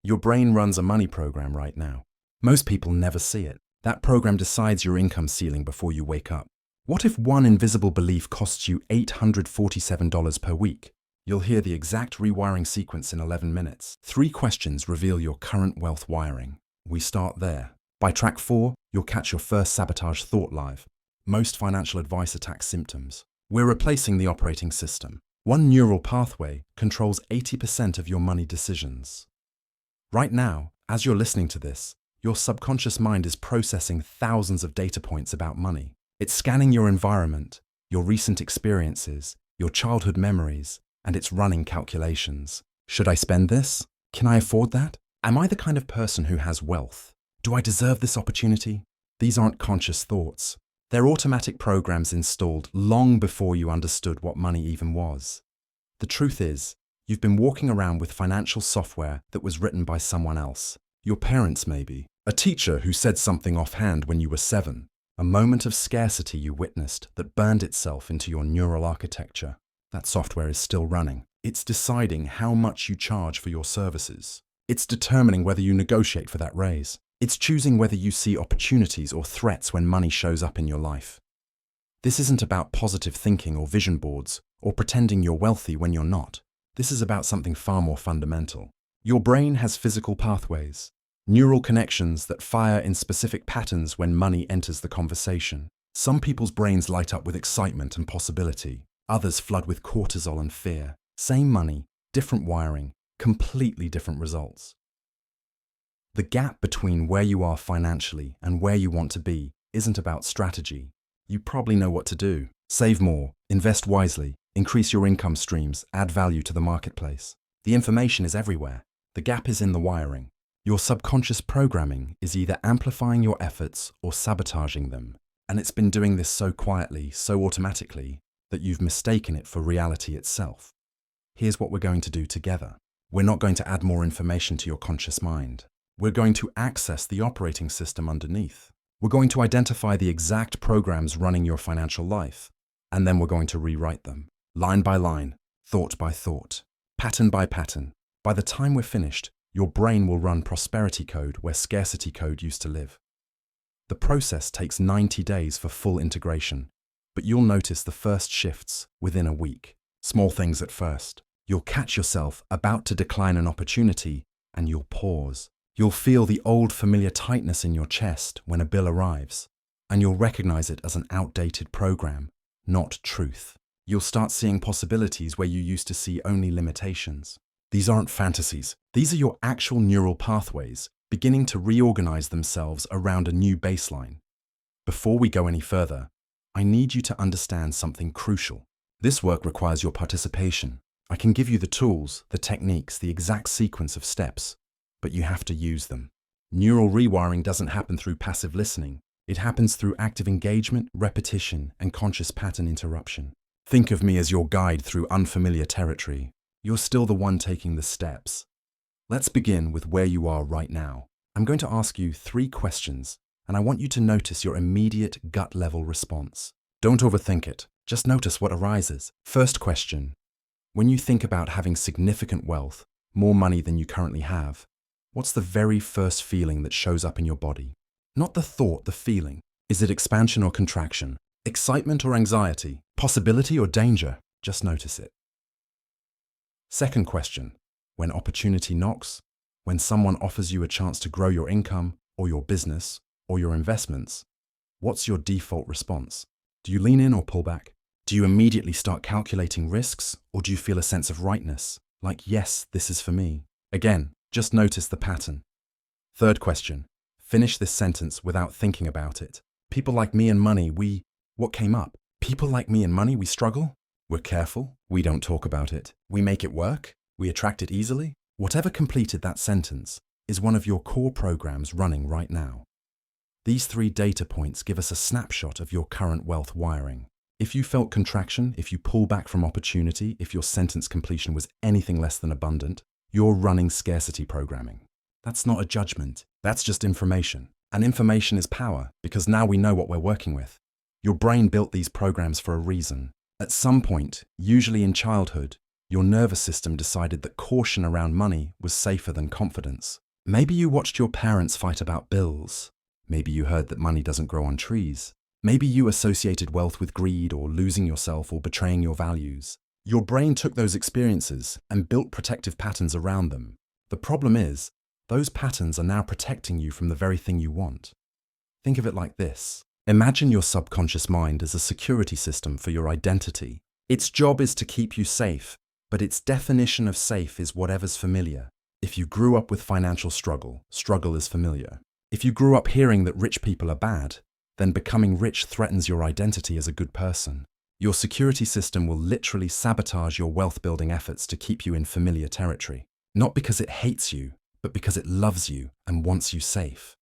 Your brain runs a money program right now. Most people never see it. That program decides your income ceiling before you wake up. What if one invisible belief costs you $847 per week? You'll hear the exact rewiring sequence in 11 minutes. 3 questions reveal your current wealth wiring. We start there. By track 4, you'll catch your first sabotage thought live. Most financial advice attacks symptoms. We're replacing the operating system. One neural pathway controls 80% of your money decisions. Right now, as you're listening to this, your subconscious mind is processing thousands of data points about money. It's scanning your environment, your recent experiences, your childhood memories, and it's running calculations. Should I spend this? Can I afford that? Am I the kind of person who has wealth? Do I deserve this opportunity? These aren't conscious thoughts. They're automatic programs installed long before you understood what money even was. The truth is, you've been walking around with financial software that was written by someone else. Your parents maybe. A teacher who said something offhand when you were 7. A moment of scarcity you witnessed that burned itself into your neural architecture. That software is still running. It's deciding how much you charge for your services. It's determining whether you negotiate for that raise. It's choosing whether you see opportunities or threats when money shows up in your life. This isn't about positive thinking or vision boards or pretending you're wealthy when you're not. This is about something far more fundamental. Your brain has physical pathways, neural connections that fire in specific patterns when money enters the conversation. Some people's brains light up with excitement and possibility. Others flood with cortisol and fear. Same money, different wiring, completely different results. The gap between where you are financially and where you want to be isn't about strategy. You probably know what to do. Save more, invest wisely, increase your income streams, add value to the marketplace. The information is everywhere. The gap is in the wiring. Your subconscious programming is either amplifying your efforts or sabotaging them. And it's been doing this so quietly, so automatically, that you've mistaken it for reality itself. Here's what we're going to do together. We're not going to add more information to your conscious mind. We're going to access the operating system underneath. We're going to identify the exact programs running your financial life, and then we're going to rewrite them, line by line, thought by thought, pattern by pattern. By the time we're finished, your brain will run prosperity code where scarcity code used to live. The process takes 90 days for full integration, but you'll notice the first shifts within a week. Small things at first. You'll catch yourself about to decline an opportunity, and you'll pause. You'll feel the old familiar tightness in your chest when a bill arrives, and you'll recognize it as an outdated program, not truth. You'll start seeing possibilities where you used to see only limitations. These aren't fantasies. These are your actual neural pathways beginning to reorganize themselves around a new baseline. Before we go any further, I need you to understand something crucial. This work requires your participation. I can give you the tools, the techniques, the exact sequence of steps, but you have to use them. Neural rewiring doesn't happen through passive listening. It happens through active engagement, repetition, and conscious pattern interruption. Think of me as your guide through unfamiliar territory. You're still the one taking the steps. Let's begin with where you are right now. I'm going to ask you 3 questions, and I want you to notice your immediate gut-level response. Don't overthink it. Just notice what arises. First question. When you think about having significant wealth, more money than you currently have, what's the very first feeling that shows up in your body? Not the thought, the feeling. Is it expansion or contraction? Excitement or anxiety? Possibility or danger? Just notice it. Second question. When opportunity knocks, when someone offers you a chance to grow your income or your business or your investments, what's your default response? Do you lean in or pull back? Do you immediately start calculating risks, or do you feel a sense of rightness, like, yes, this is for me? Again, just notice the pattern. Third question. Finish this sentence without thinking about it. People like me and money, what came up? People like me and money, we struggle? We're careful. We don't talk about it. We make it work. We attract it easily. Whatever completed that sentence is one of your core programs running right now. These 3 data points give us a snapshot of your current wealth wiring. If you felt contraction, if you pull back from opportunity, if your sentence completion was anything less than abundant, you're running scarcity programming. That's not a judgment. That's just information. And information is power, because now we know what we're working with. Your brain built these programs for a reason. At some point, usually in childhood, Your nervous system decided that caution around money was safer than confidence. Maybe you watched your parents fight about bills. Maybe you heard that money doesn't grow on trees. Maybe you associated wealth with greed or losing yourself or betraying your values. Your brain took those experiences and built protective patterns around them. The problem is, those patterns are now protecting you from the very thing you want. Think of it like this. Imagine your subconscious mind as a security system for your identity. Its job is to keep you safe, but its definition of safe is whatever's familiar. If you grew up with financial struggle, struggle is familiar. If you grew up hearing that rich people are bad, then becoming rich threatens your identity as a good person. Your security system will literally sabotage your wealth-building efforts to keep you in familiar territory. Not because it hates you, but because it loves you and wants you safe.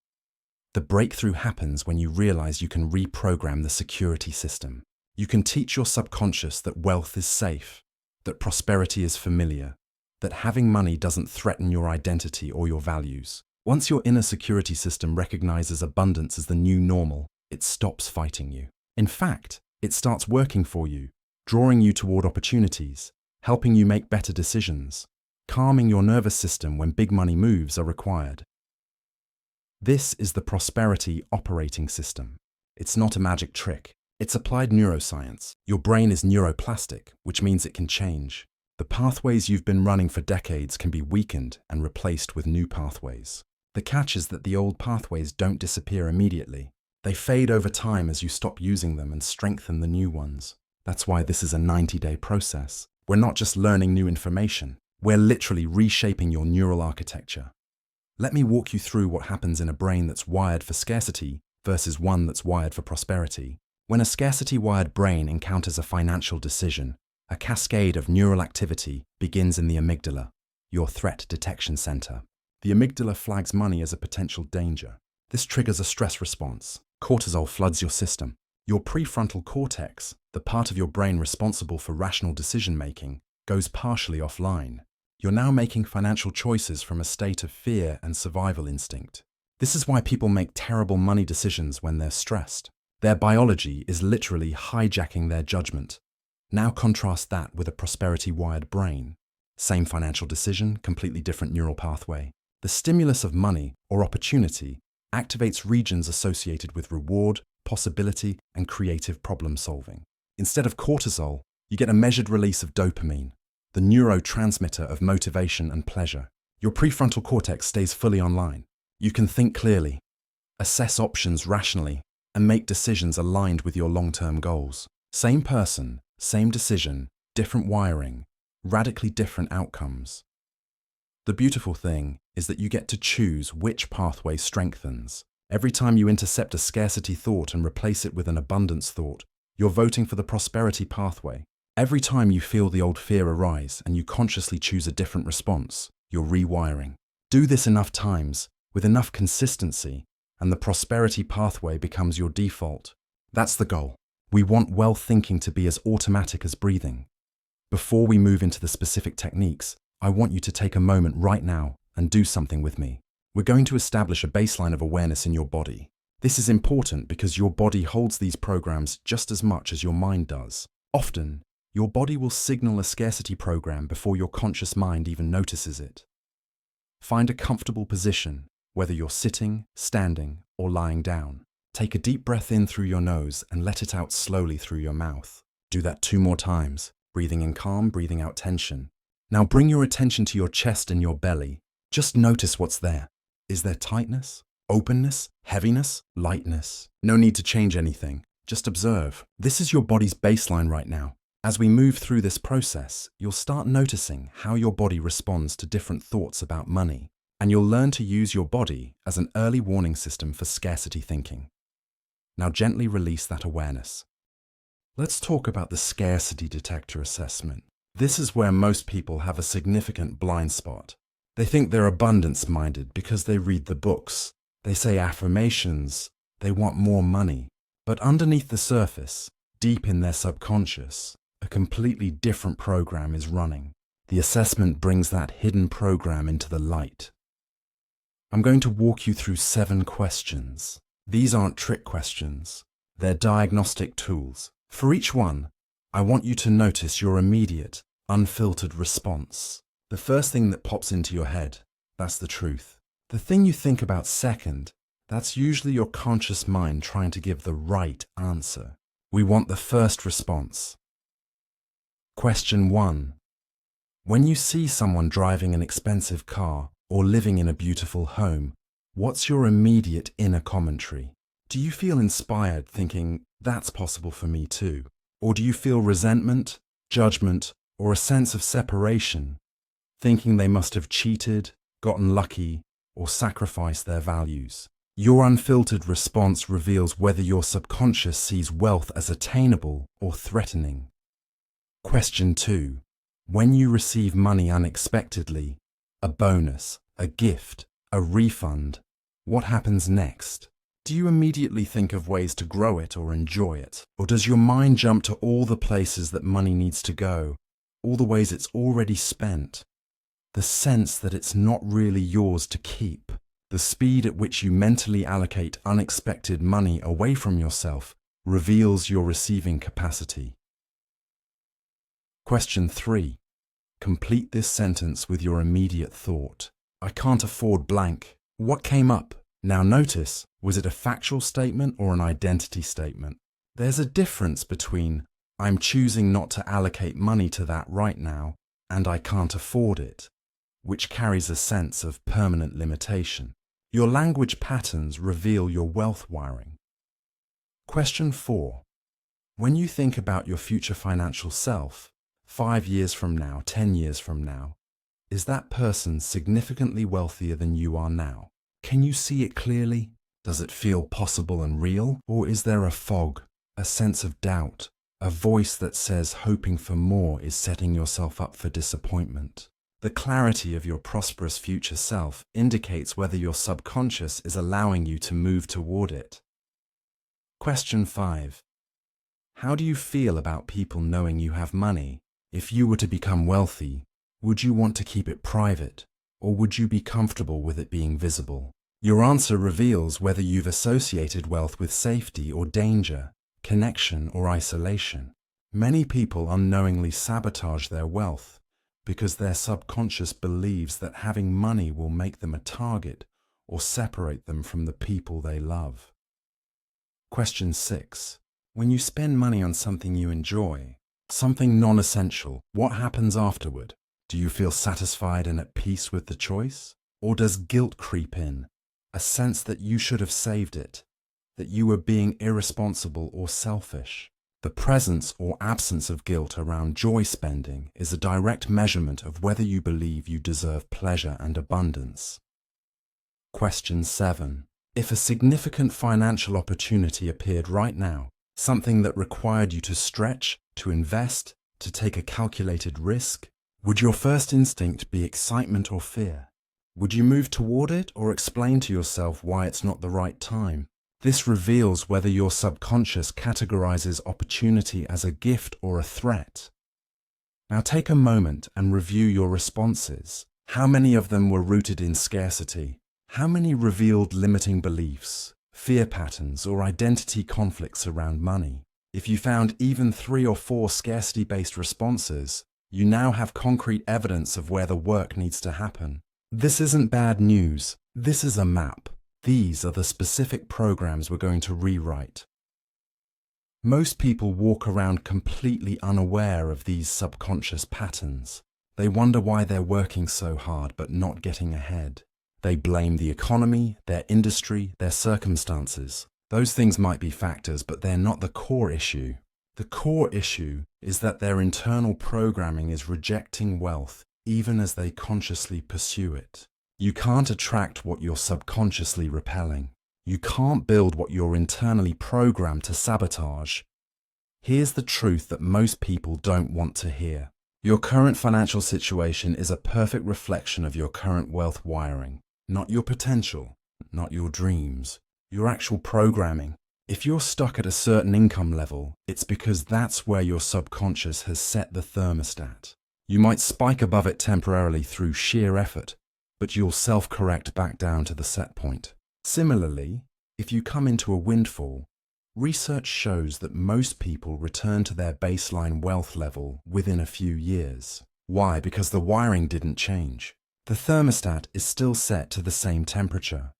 The breakthrough happens when you realize you can reprogram the security system. You can teach your subconscious that wealth is safe, that prosperity is familiar, that having money doesn't threaten your identity or your values. Once your inner security system recognizes abundance as the new normal, it stops fighting you. In fact, it starts working for you, drawing you toward opportunities, helping you make better decisions, calming your nervous system when big money moves are required. This is the prosperity operating system. It's not a magic trick. It's applied neuroscience. Your brain is neuroplastic, which means it can change. The pathways you've been running for decades can be weakened and replaced with new pathways. The catch is that the old pathways don't disappear immediately. They fade over time as you stop using them and strengthen the new ones. That's why this is a 90-day process. We're not just learning new information. We're literally reshaping your neural architecture. Let me walk you through what happens in a brain that's wired for scarcity versus one that's wired for prosperity. When a scarcity-wired brain encounters a financial decision, a cascade of neural activity begins in the amygdala, your threat detection center. The amygdala flags money as a potential danger. This triggers a stress response. Cortisol floods your system. Your prefrontal cortex, the part of your brain responsible for rational decision-making, goes partially offline. You're now making financial choices from a state of fear and survival instinct. This is why people make terrible money decisions when they're stressed. Their biology is literally hijacking their judgment. Now contrast that with a prosperity-wired brain. Same financial decision, completely different neural pathway. The stimulus of money or opportunity activates regions associated with reward, possibility, and creative problem solving. Instead of cortisol, you get a measured release of dopamine, the neurotransmitter of motivation and pleasure. Your prefrontal cortex stays fully online. You can think clearly, assess options rationally, and make decisions aligned with your long-term goals. Same person, same decision, different wiring, radically different outcomes. The beautiful thing is that you get to choose which pathway strengthens. Every time you intercept a scarcity thought and replace it with an abundance thought, you're voting for the prosperity pathway. Every time you feel the old fear arise and you consciously choose a different response, you're rewiring. Do this enough times, with enough consistency, and the prosperity pathway becomes your default. That's the goal. We want wealth thinking to be as automatic as breathing. Before we move into the specific techniques, I want you to take a moment right now and do something with me. We're going to establish a baseline of awareness in your body. This is important because your body holds these programs just as much as your mind does. Often, your body will signal a scarcity program before your conscious mind even notices it. Find a comfortable position, whether you're sitting, standing, or lying down. Take a deep breath in through your nose and let it out slowly through your mouth. Do that 2 more times, breathing in calm, breathing out tension. Now bring your attention to your chest and your belly. Just notice what's there. Is there tightness, openness, heaviness, lightness? No need to change anything. Just observe. This is your body's baseline right now. As we move through this process, you'll start noticing how your body responds to different thoughts about money, and you'll learn to use your body as an early warning system for scarcity thinking. Now gently release that awareness. Let's talk about the scarcity detector assessment. This is where most people have a significant blind spot. They think they're abundance-minded because they read the books. They say affirmations. They want more money. But underneath the surface, deep in their subconscious, a completely different program is running. The assessment brings that hidden program into the light. I'm going to walk you through 7 questions. These aren't trick questions. They're diagnostic tools. For each one, I want you to notice your immediate, unfiltered response. The first thing that pops into your head, that's the truth. The thing you think about second, that's usually your conscious mind trying to give the right answer. We want the first response. Question 1. When you see someone driving an expensive car or living in a beautiful home, what's your immediate inner commentary? Do you feel inspired thinking, that's possible for me too? Or do you feel resentment, judgment, or a sense of separation, thinking they must have cheated, gotten lucky, or sacrificed their values? Your unfiltered response reveals whether your subconscious sees wealth as attainable or threatening. Question 2. When you receive money unexpectedly, a bonus, a gift, a refund, what happens next? Do you immediately think of ways to grow it or enjoy it? Or does your mind jump to all the places that money needs to go, all the ways it's already spent? The sense that it's not really yours to keep, the speed at which you mentally allocate unexpected money away from yourself reveals your receiving capacity. Question 3. Complete this sentence with your immediate thought. I can't afford blank. What came up? Now notice, was it a factual statement or an identity statement? There's a difference between I'm choosing not to allocate money to that right now and I can't afford it, which carries a sense of permanent limitation. Your language patterns reveal your wealth wiring. Question 4. When you think about your future financial self, 5 years from now, 10 years from now, is that person significantly wealthier than you are now? Can you see it clearly? Does it feel possible and real? Or is there a fog, a sense of doubt, a voice that says hoping for more is setting yourself up for disappointment? The clarity of your prosperous future self indicates whether your subconscious is allowing you to move toward it. Question 5. How do you feel about people knowing you have money? If you were to become wealthy, would you want to keep it private, or would you be comfortable with it being visible? Your answer reveals whether you've associated wealth with safety or danger, connection or isolation. Many people unknowingly sabotage their wealth because their subconscious believes that having money will make them a target or separate them from the people they love. Question 6. When you spend money on something you enjoy, something non-essential, what happens afterward? Do you feel satisfied and at peace with the choice? Or does guilt creep in, a sense that you should have saved it, that you were being irresponsible or selfish? The presence or absence of guilt around joy spending is a direct measurement of whether you believe you deserve pleasure and abundance. Question 7. If a significant financial opportunity appeared right now, something that required you to stretch, to invest, to take a calculated risk, would your first instinct be excitement or fear? Would you move toward it or explain to yourself why it's not the right time? This reveals whether your subconscious categorizes opportunity as a gift or a threat. Now take a moment and review your responses. How many of them were rooted in scarcity? How many revealed limiting beliefs, fear patterns, or identity conflicts around money? If you found even 3 or 4 scarcity-based responses, you now have concrete evidence of where the work needs to happen. This isn't bad news. This is a map. These are the specific programs we're going to rewrite. Most people walk around completely unaware of these subconscious patterns. They wonder why they're working so hard but not getting ahead. They blame the economy, their industry, their circumstances. Those things might be factors, but they're not the core issue. The core issue is that their internal programming is rejecting wealth even as they consciously pursue it. You can't attract what you're subconsciously repelling. You can't build what you're internally programmed to sabotage. Here's the truth that most people don't want to hear. Your current financial situation is a perfect reflection of your current wealth wiring, not your potential, not your dreams, your actual programming. If you're stuck at a certain income level, it's because that's where your subconscious has set the thermostat. You might spike above it temporarily through sheer effort, but you'll self-correct back down to the set point. Similarly, if you come into a windfall, Research shows that most people return to their baseline wealth level within a few years. Why? Because the wiring didn't change. The thermostat is still set to the same temperature.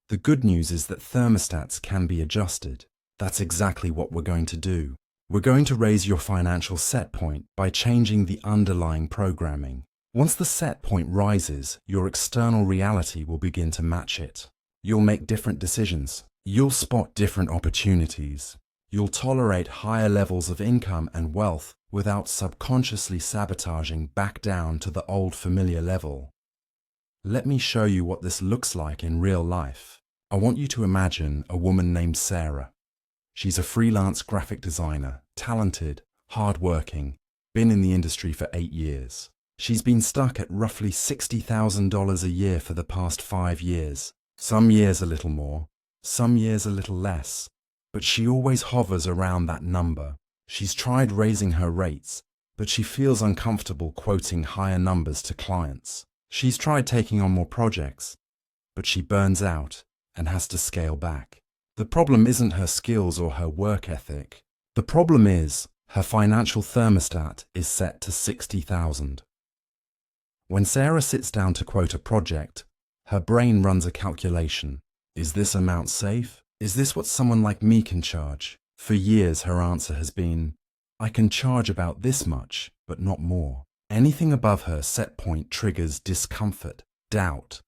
The good news is that thermostats can be adjusted. That's exactly what we're going to do. We're going to raise your financial set point by changing the underlying programming. Once the set point rises, your external reality will begin to match it. You'll make different decisions. You'll spot different opportunities. You'll tolerate higher levels of income and wealth without subconsciously sabotaging back down to the old familiar level. Let me show you what this looks like in real life. I want you to imagine a woman named Sarah. She's a freelance graphic designer, talented, hardworking, been in the industry for 8 years. She's been stuck at roughly $60,000 a year for the past 5 years. Some years a little more, some years a little less, but she always hovers around that number. She's tried raising her rates, but she feels uncomfortable quoting higher numbers to clients. She's tried taking on more projects, but she burns out and has to scale back. The problem isn't her skills or her work ethic. The problem is her financial thermostat is set to 60,000. When Sarah sits down to quote a project, her brain runs a calculation. Is this amount safe? Is this what someone like me can charge? For years, her answer has been, I can charge about this much, but not more. Anything above her set point triggers discomfort, doubt,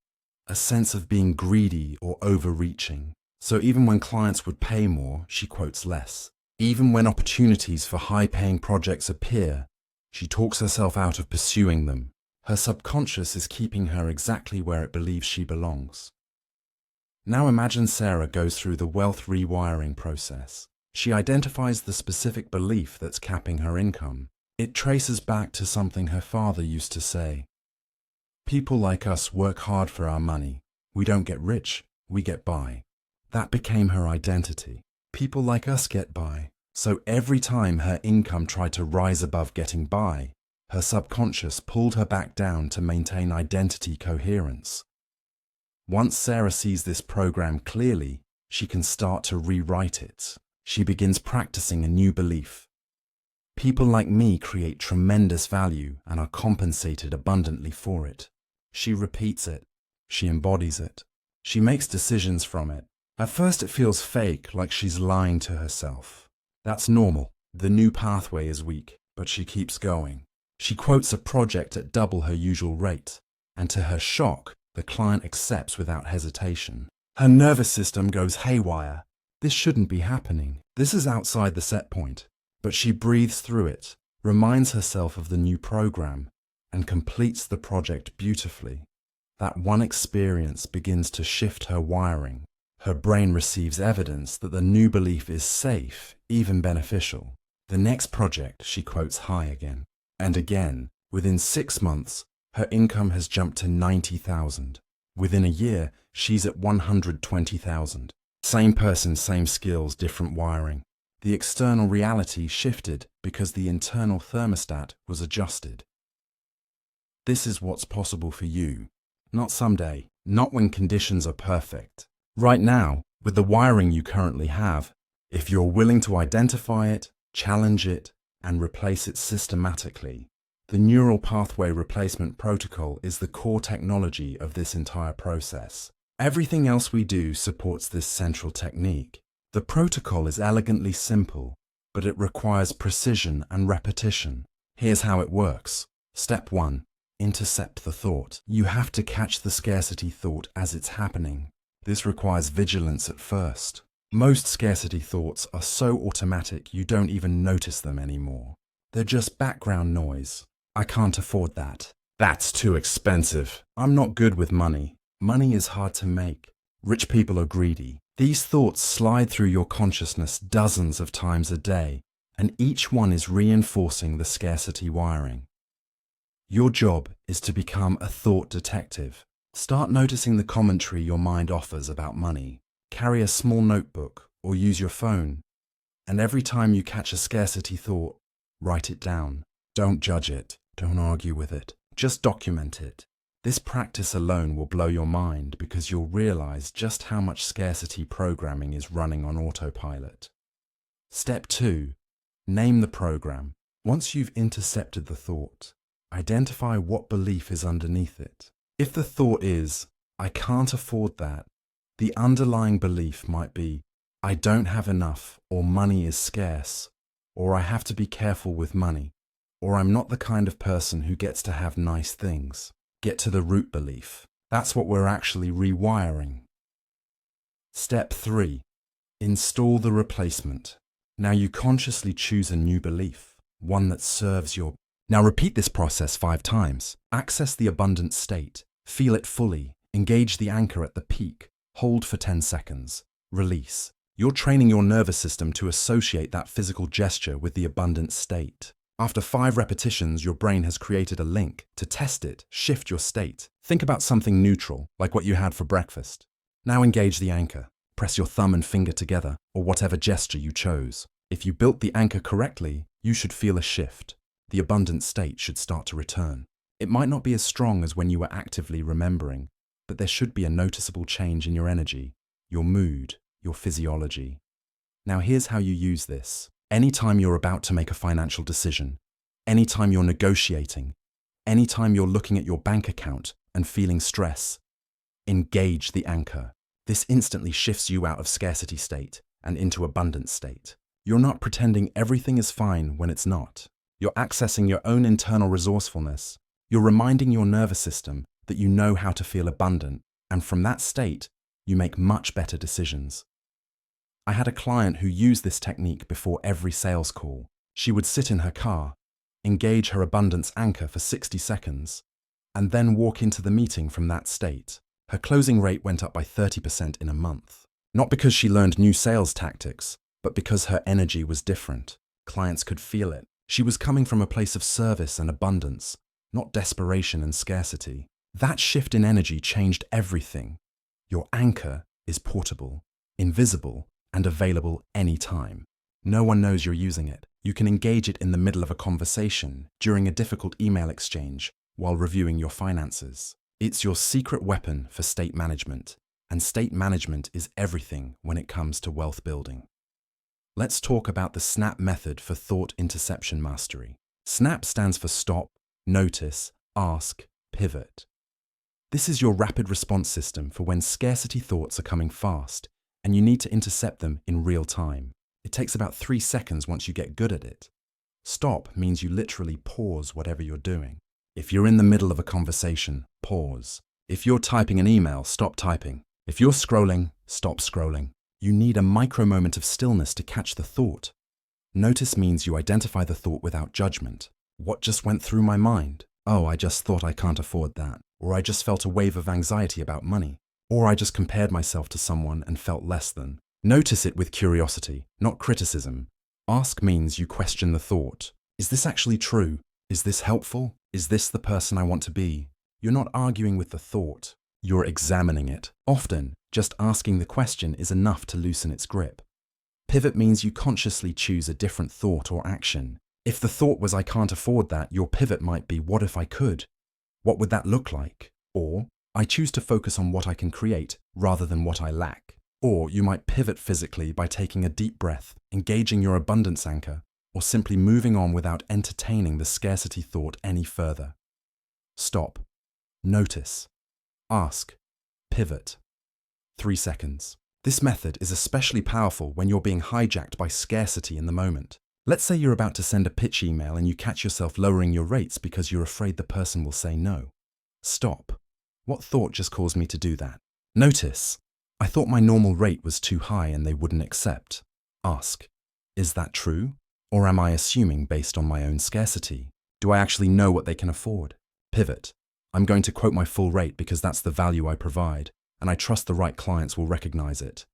a sense of being greedy or overreaching. So even when clients would pay more, she quotes less. Even when opportunities for high-paying projects appear, she talks herself out of pursuing them. Her subconscious is keeping her exactly where it believes she belongs. Now imagine Sarah goes through the wealth rewiring process. She identifies the specific belief that's capping her income. It traces back to something her father used to say. People like us work hard for our money. We don't get rich, we get by. That became her identity. People like us get by. So every time her income tried to rise above getting by, her subconscious pulled her back down to maintain identity coherence. Once Sarah sees this program clearly, she can start to rewrite it. She begins practicing a new belief. People like me create tremendous value and are compensated abundantly for it. She repeats it. She embodies it. She makes decisions from it. At first it feels fake, like she's lying to herself. That's normal. The new pathway is weak, but she keeps going. She quotes a project at double her usual rate, and to her shock, the client accepts without hesitation. Her nervous system goes haywire. This shouldn't be happening. This is outside the set point. But she breathes through it, reminds herself of the new program, and completes the project beautifully. That one experience begins to shift her wiring. Her brain receives evidence that the new belief is safe, even beneficial. The next project, she quotes high again. And again, within 6 months, her income has jumped to 90,000. Within a year, she's at 120,000. Same person, same skills, different wiring. The external reality shifted because the internal thermostat was adjusted. This is what's possible for you. Not someday, not when conditions are perfect. Right now, with the wiring you currently have, if you're willing to identify it, challenge it, and replace it systematically. The neural pathway replacement protocol is the core technology of this entire process. Everything else we do supports this central technique. The protocol is elegantly simple, but it requires precision and repetition. Here's how it works. Step 1. Intercept the thought. You have to catch the scarcity thought as it's happening. This requires vigilance at first. Most scarcity thoughts are so automatic you don't even notice them anymore. They're just background noise. I can't afford that. That's too expensive. I'm not good with money. Money is hard to make. Rich people are greedy. These thoughts slide through your consciousness dozens of times a day, and each one is reinforcing the scarcity wiring. Your job is to become a thought detective. Start noticing the commentary your mind offers about money. Carry a small notebook or use your phone, and every time you catch a scarcity thought, write it down. Don't judge it. Don't argue with it. Just document it. This practice alone will blow your mind because you'll realize just how much scarcity programming is running on autopilot. Step 2. Name the program. Once you've intercepted the thought, identify what belief is underneath it. If the thought is, I can't afford that, the underlying belief might be, I don't have enough, or money is scarce, or I have to be careful with money, or I'm not the kind of person who gets to have nice things. Get to the root belief. That's what we're actually rewiring. Step 3. Install the replacement. Now you consciously choose a new belief, one that serves your... Now repeat this process 5 times. Access the abundant state. Feel it fully. Engage the anchor at the peak. Hold for 10 seconds. Release. You're training your nervous system to associate that physical gesture with the abundant state. After 5 repetitions, your brain has created a link. To test it, shift your state. Think about something neutral, like what you had for breakfast. Now engage the anchor. Press your thumb and finger together, or whatever gesture you chose. If you built the anchor correctly, you should feel a shift. The abundant state should start to return. It might not be as strong as when you were actively remembering, but there should be a noticeable change in your energy, your mood, your physiology. Now here's how you use this. Anytime you're about to make a financial decision, anytime you're negotiating, anytime you're looking at your bank account and feeling stress, engage the anchor. This instantly shifts you out of scarcity state and into abundance state. You're not pretending everything is fine when it's not. You're accessing your own internal resourcefulness. You're reminding your nervous system that you know how to feel abundant, and from that state, you make much better decisions. I had a client who used this technique before every sales call. She would sit in her car, engage her abundance anchor for 60 seconds, and then walk into the meeting from that state. Her closing rate went up by 30% in a month. Not because she learned new sales tactics, but because her energy was different. Clients could feel it. She was coming from a place of service and abundance, not desperation and scarcity. That shift in energy changed everything. Your anchor is portable, invisible, and available anytime. No one knows you're using it. You can engage it in the middle of a conversation, during a difficult email exchange, while reviewing your finances. It's your secret weapon for state management, and state management is everything when it comes to wealth building. Let's talk about the SNAP method for thought interception mastery. SNAP stands for stop, notice, ask, pivot. This is your rapid response system for when scarcity thoughts are coming fast and you need to intercept them in real time. It takes about 3 seconds once you get good at it. Stop means you literally pause whatever you're doing. If you're in the middle of a conversation, pause. If you're typing an email, stop typing. If you're scrolling, stop scrolling. You need a micro moment of stillness to catch the thought. Notice means you identify the thought without judgment. What just went through my mind? Oh, I just thought I can't afford that. Or I just felt a wave of anxiety about money. Or I just compared myself to someone and felt less than. Notice it with curiosity, not criticism. Ask means you question the thought. Is this actually true? Is this helpful? Is this the person I want to be? You're not arguing with the thought. You're examining it. Often, just asking the question is enough to loosen its grip. Pivot means you consciously choose a different thought or action. If the thought was I can't afford that, your pivot might be what if I could? What would that look like? Or I choose to focus on what I can create rather than what I lack. Or you might pivot physically by taking a deep breath, engaging your abundance anchor, or simply moving on without entertaining the scarcity thought any further. Stop. Notice. Ask. Pivot. 3 seconds. This method is especially powerful when you're being hijacked by scarcity in the moment. Let's say you're about to send a pitch email and you catch yourself lowering your rates because you're afraid the person will say no. Stop. What thought just caused me to do that? Notice. I thought my normal rate was too high and they wouldn't accept. Ask. Is that true? Or am I assuming based on my own scarcity? Do I actually know what they can afford? Pivot. I'm going to quote my full rate because that's the value I provide, and I trust the right clients will recognize it.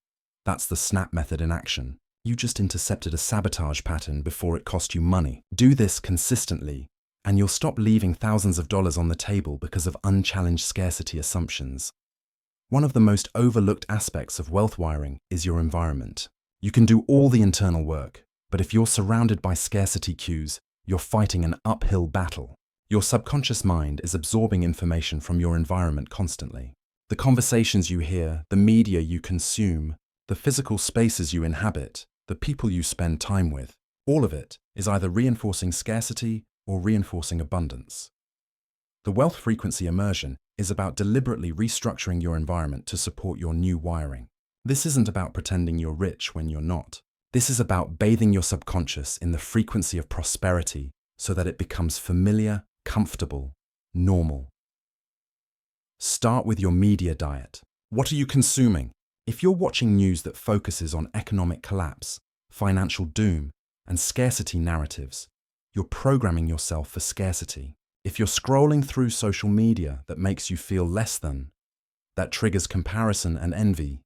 That's the SNAP method in action. You just intercepted a sabotage pattern before it cost you money. Do this consistently, and you'll stop leaving thousands of dollars on the table because of unchallenged scarcity assumptions. One of the most overlooked aspects of wealth wiring is your environment. You can do all the internal work, but if you're surrounded by scarcity cues, you're fighting an uphill battle. Your subconscious mind is absorbing information from your environment constantly. The conversations you hear, the media you consume, the physical spaces you inhabit, the people you spend time with, all of it is either reinforcing scarcity or reinforcing abundance. The wealth frequency immersion is about deliberately restructuring your environment to support your new wiring. This isn't about pretending you're rich when you're not. This is about bathing your subconscious in the frequency of prosperity so that it becomes familiar, comfortable, normal. Start with your media diet. What are you consuming? If you're watching news that focuses on economic collapse, financial doom, and scarcity narratives, you're programming yourself for scarcity. If you're scrolling through social media that makes you feel less than, that triggers comparison and envy,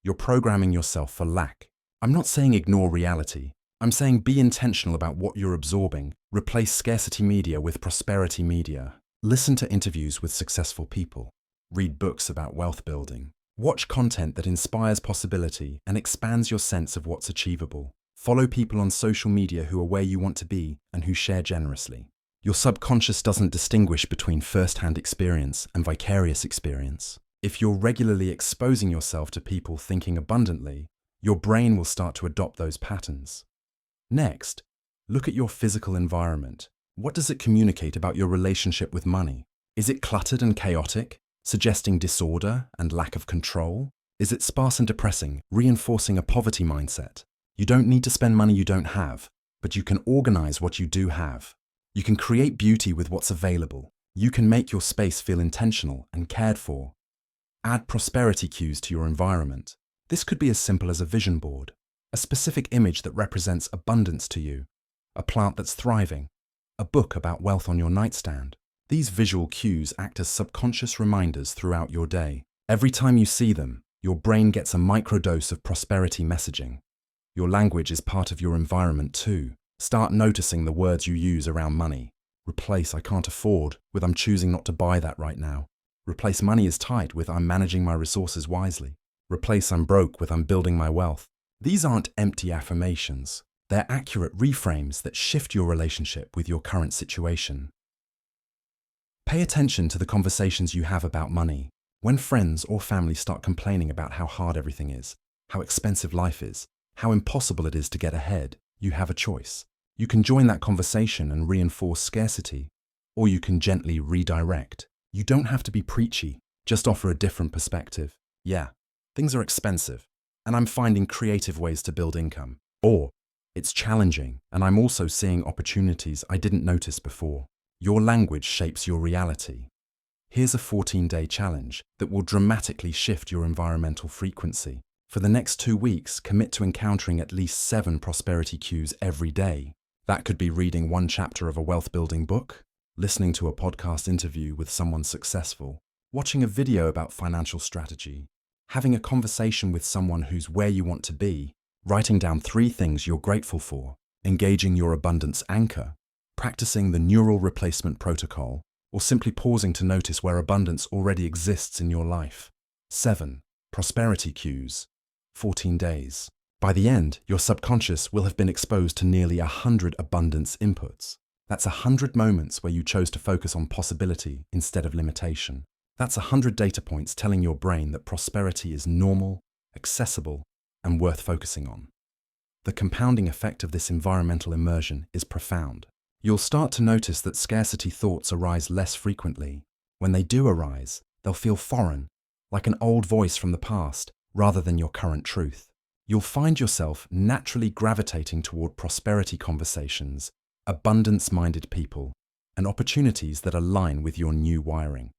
you're programming yourself for lack. I'm not saying ignore reality. I'm saying be intentional about what you're absorbing. Replace scarcity media with prosperity media. Listen to interviews with successful people. Read books about wealth building. Watch content that inspires possibility and expands your sense of what's achievable. Follow people on social media who are where you want to be and who share generously. Your subconscious doesn't distinguish between first-hand experience and vicarious experience. If you're regularly exposing yourself to people thinking abundantly, your brain will start to adopt those patterns. Next, look at your physical environment. What does it communicate about your relationship with money? Is it cluttered and chaotic, suggesting disorder and lack of control? Is it sparse and depressing, reinforcing a poverty mindset? You don't need to spend money you don't have, but you can organize what you do have. You can create beauty with what's available. You can make your space feel intentional and cared for. Add prosperity cues to your environment. This could be as simple as a vision board, a specific image that represents abundance to you, a plant that's thriving, a book about wealth on your nightstand. These visual cues act as subconscious reminders throughout your day. Every time you see them, your brain gets a microdose of prosperity messaging. Your language is part of your environment too. Start noticing the words you use around money. Replace "I can't afford" with "I'm choosing not to buy that right now." Replace "money is tight" with "I'm managing my resources wisely." Replace "I'm broke" with "I'm building my wealth." These aren't empty affirmations. They're accurate reframes that shift your relationship with your current situation. Pay attention to the conversations you have about money. When friends or family start complaining about how hard everything is, how expensive life is, how impossible it is to get ahead, you have a choice. You can join that conversation and reinforce scarcity, or you can gently redirect. You don't have to be preachy, just offer a different perspective. Yeah, things are expensive, and I'm finding creative ways to build income. Or, it's challenging, and I'm also seeing opportunities I didn't notice before. Your language shapes your reality. Here's a 14-day challenge that will dramatically shift your environmental frequency. For the next 2 weeks, commit to encountering at least 7 prosperity cues every day. That could be reading 1 chapter of a wealth-building book, listening to a podcast interview with someone successful, watching a video about financial strategy, having a conversation with someone who's where you want to be, writing down 3 things you're grateful for, engaging your abundance anchor, practicing the neural replacement protocol, or simply pausing to notice where abundance already exists in your life. 7. Prosperity cues. 14 days. By the end, your subconscious will have been exposed to nearly 100 abundance inputs. That's 100 moments where you chose to focus on possibility instead of limitation. That's 100 data points telling your brain that prosperity is normal, accessible, and worth focusing on. The compounding effect of this environmental immersion is profound. You'll start to notice that scarcity thoughts arise less frequently. When they do arise, they'll feel foreign, like an old voice from the past, rather than your current truth. You'll find yourself naturally gravitating toward prosperity conversations, abundance-minded people, and opportunities that align with your new wiring.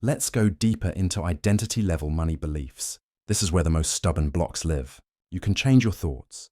Let's go deeper into identity-level money beliefs. This is where the most stubborn blocks live. You can change your thoughts,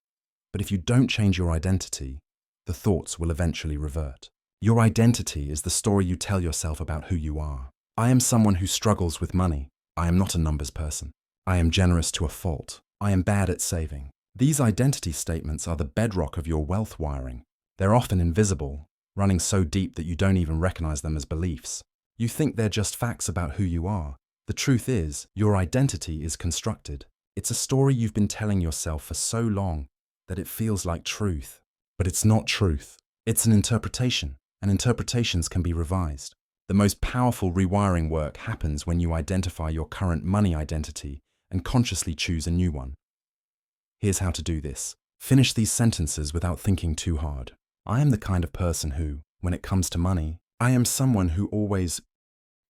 but if you don't change your identity, the thoughts will eventually revert. Your identity is the story you tell yourself about who you are. I am someone who struggles with money. I am not a numbers person. I am generous to a fault. I am bad at saving. These identity statements are the bedrock of your wealth wiring. They're often invisible, running so deep that you don't even recognize them as beliefs. You think they're just facts about who you are. The truth is, your identity is constructed. It's a story you've been telling yourself for so long that it feels like truth. But it's not truth. It's an interpretation, and interpretations can be revised. The most powerful rewiring work happens when you identify your current money identity and consciously choose a new one. Here's how to do this. Finish these sentences without thinking too hard. I am the kind of person who, when it comes to money, I am someone who always...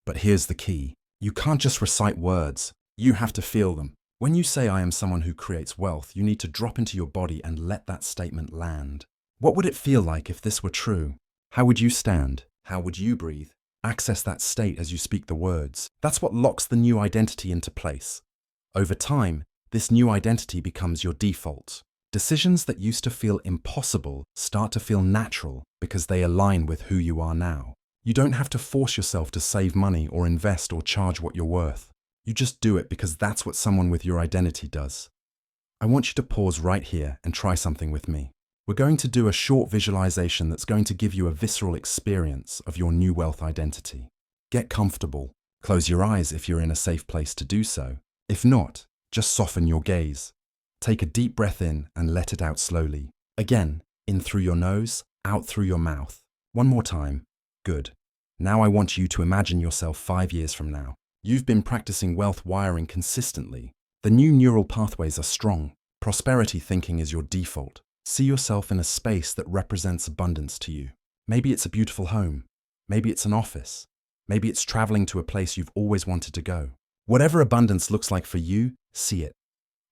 But here's the key. You can't just recite words. You have to feel them. When you say I am someone who creates wealth, you need to drop into your body and let that statement land. What would it feel like if this were true? How would you stand? How would you breathe? Access that state as you speak the words. That's what locks the new identity into place. Over time, this new identity becomes your default. Decisions that used to feel impossible start to feel natural because they align with who you are now. You don't have to force yourself to save money or invest or charge what you're worth. You just do it because that's what someone with your identity does. I want you to pause right here and try something with me. We're going to do a short visualization that's going to give you a visceral experience of your new wealth identity. Get comfortable. Close your eyes if you're in a safe place to do so. If not, just soften your gaze. Take a deep breath in and let it out slowly. Again, in through your nose, out through your mouth. One more time. Good. Now I want you to imagine yourself 5 years from now. You've been practicing wealth wiring consistently. The new neural pathways are strong. Prosperity thinking is your default. See yourself in a space that represents abundance to you. Maybe it's a beautiful home. Maybe it's an office. Maybe it's traveling to a place you've always wanted to go. Whatever abundance looks like for you, see it.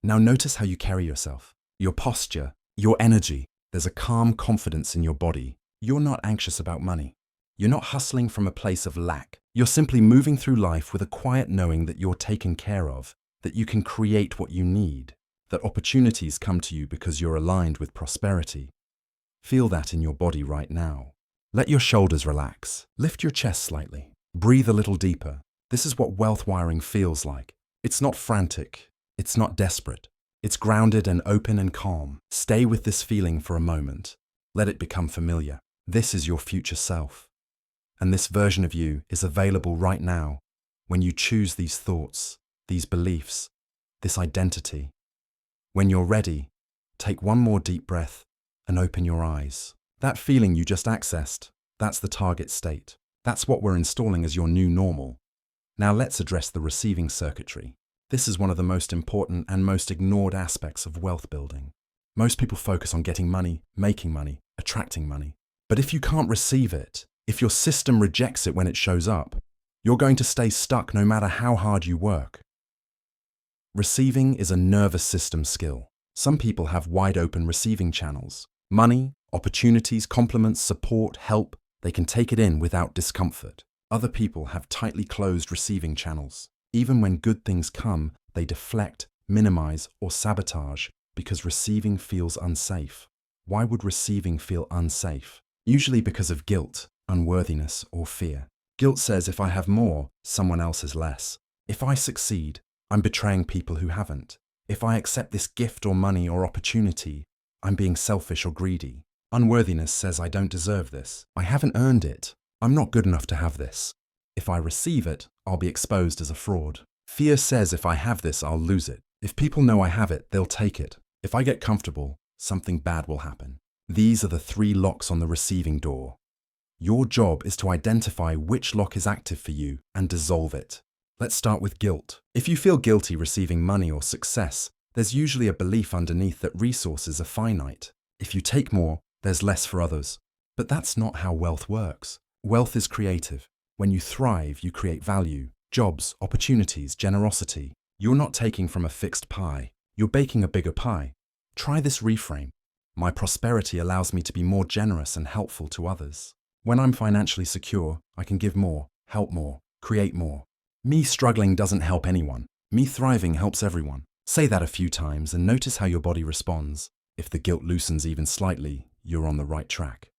Now notice how you carry yourself. Your posture, your energy. There's a calm confidence in your body. You're not anxious about money. You're not hustling from a place of lack. You're simply moving through life with a quiet knowing that you're taken care of, that you can create what you need, that opportunities come to you because you're aligned with prosperity. Feel that in your body right now. Let your shoulders relax. Lift your chest slightly. Breathe a little deeper. This is what wealth wiring feels like. It's not frantic. It's not desperate. It's grounded and open and calm. Stay with this feeling for a moment. Let it become familiar. This is your future self. And this version of you is available right now when you choose these thoughts, these beliefs, this identity. When you're ready, take one more deep breath and open your eyes. That feeling you just accessed, that's the target state. That's what we're installing as your new normal. Now let's address the receiving circuitry. This is one of the most important and most ignored aspects of wealth building. Most people focus on getting money, making money, attracting money. But if you can't receive it, if your system rejects it when it shows up, you're going to stay stuck no matter how hard you work. Receiving is a nervous system skill. Some people have wide open receiving channels. Money, opportunities, compliments, support, help, they can take it in without discomfort. Other people have tightly closed receiving channels. Even when good things come, they deflect, minimize, or sabotage because receiving feels unsafe. Why would receiving feel unsafe? Usually because of guilt, unworthiness, or fear. Guilt says if I have more, someone else has less. If I succeed, I'm betraying people who haven't. If I accept this gift or money or opportunity, I'm being selfish or greedy. Unworthiness says I don't deserve this. I haven't earned it. I'm not good enough to have this. If I receive it, I'll be exposed as a fraud. Fear says if I have this, I'll lose it. If people know I have it, they'll take it. If I get comfortable, something bad will happen. These are the 3 locks on the receiving door. Your job is to identify which lock is active for you and dissolve it. Let's start with guilt. If you feel guilty receiving money or success, there's usually a belief underneath that resources are finite. If you take more, there's less for others. But that's not how wealth works. Wealth is creative. When you thrive, you create value, jobs, opportunities, generosity. You're not taking from a fixed pie. You're baking a bigger pie. Try this reframe. My prosperity allows me to be more generous and helpful to others. When I'm financially secure, I can give more, help more, create more. Me struggling doesn't help anyone. Me thriving helps everyone. Say that a few times and notice how your body responds. If the guilt loosens even slightly, you're on the right track.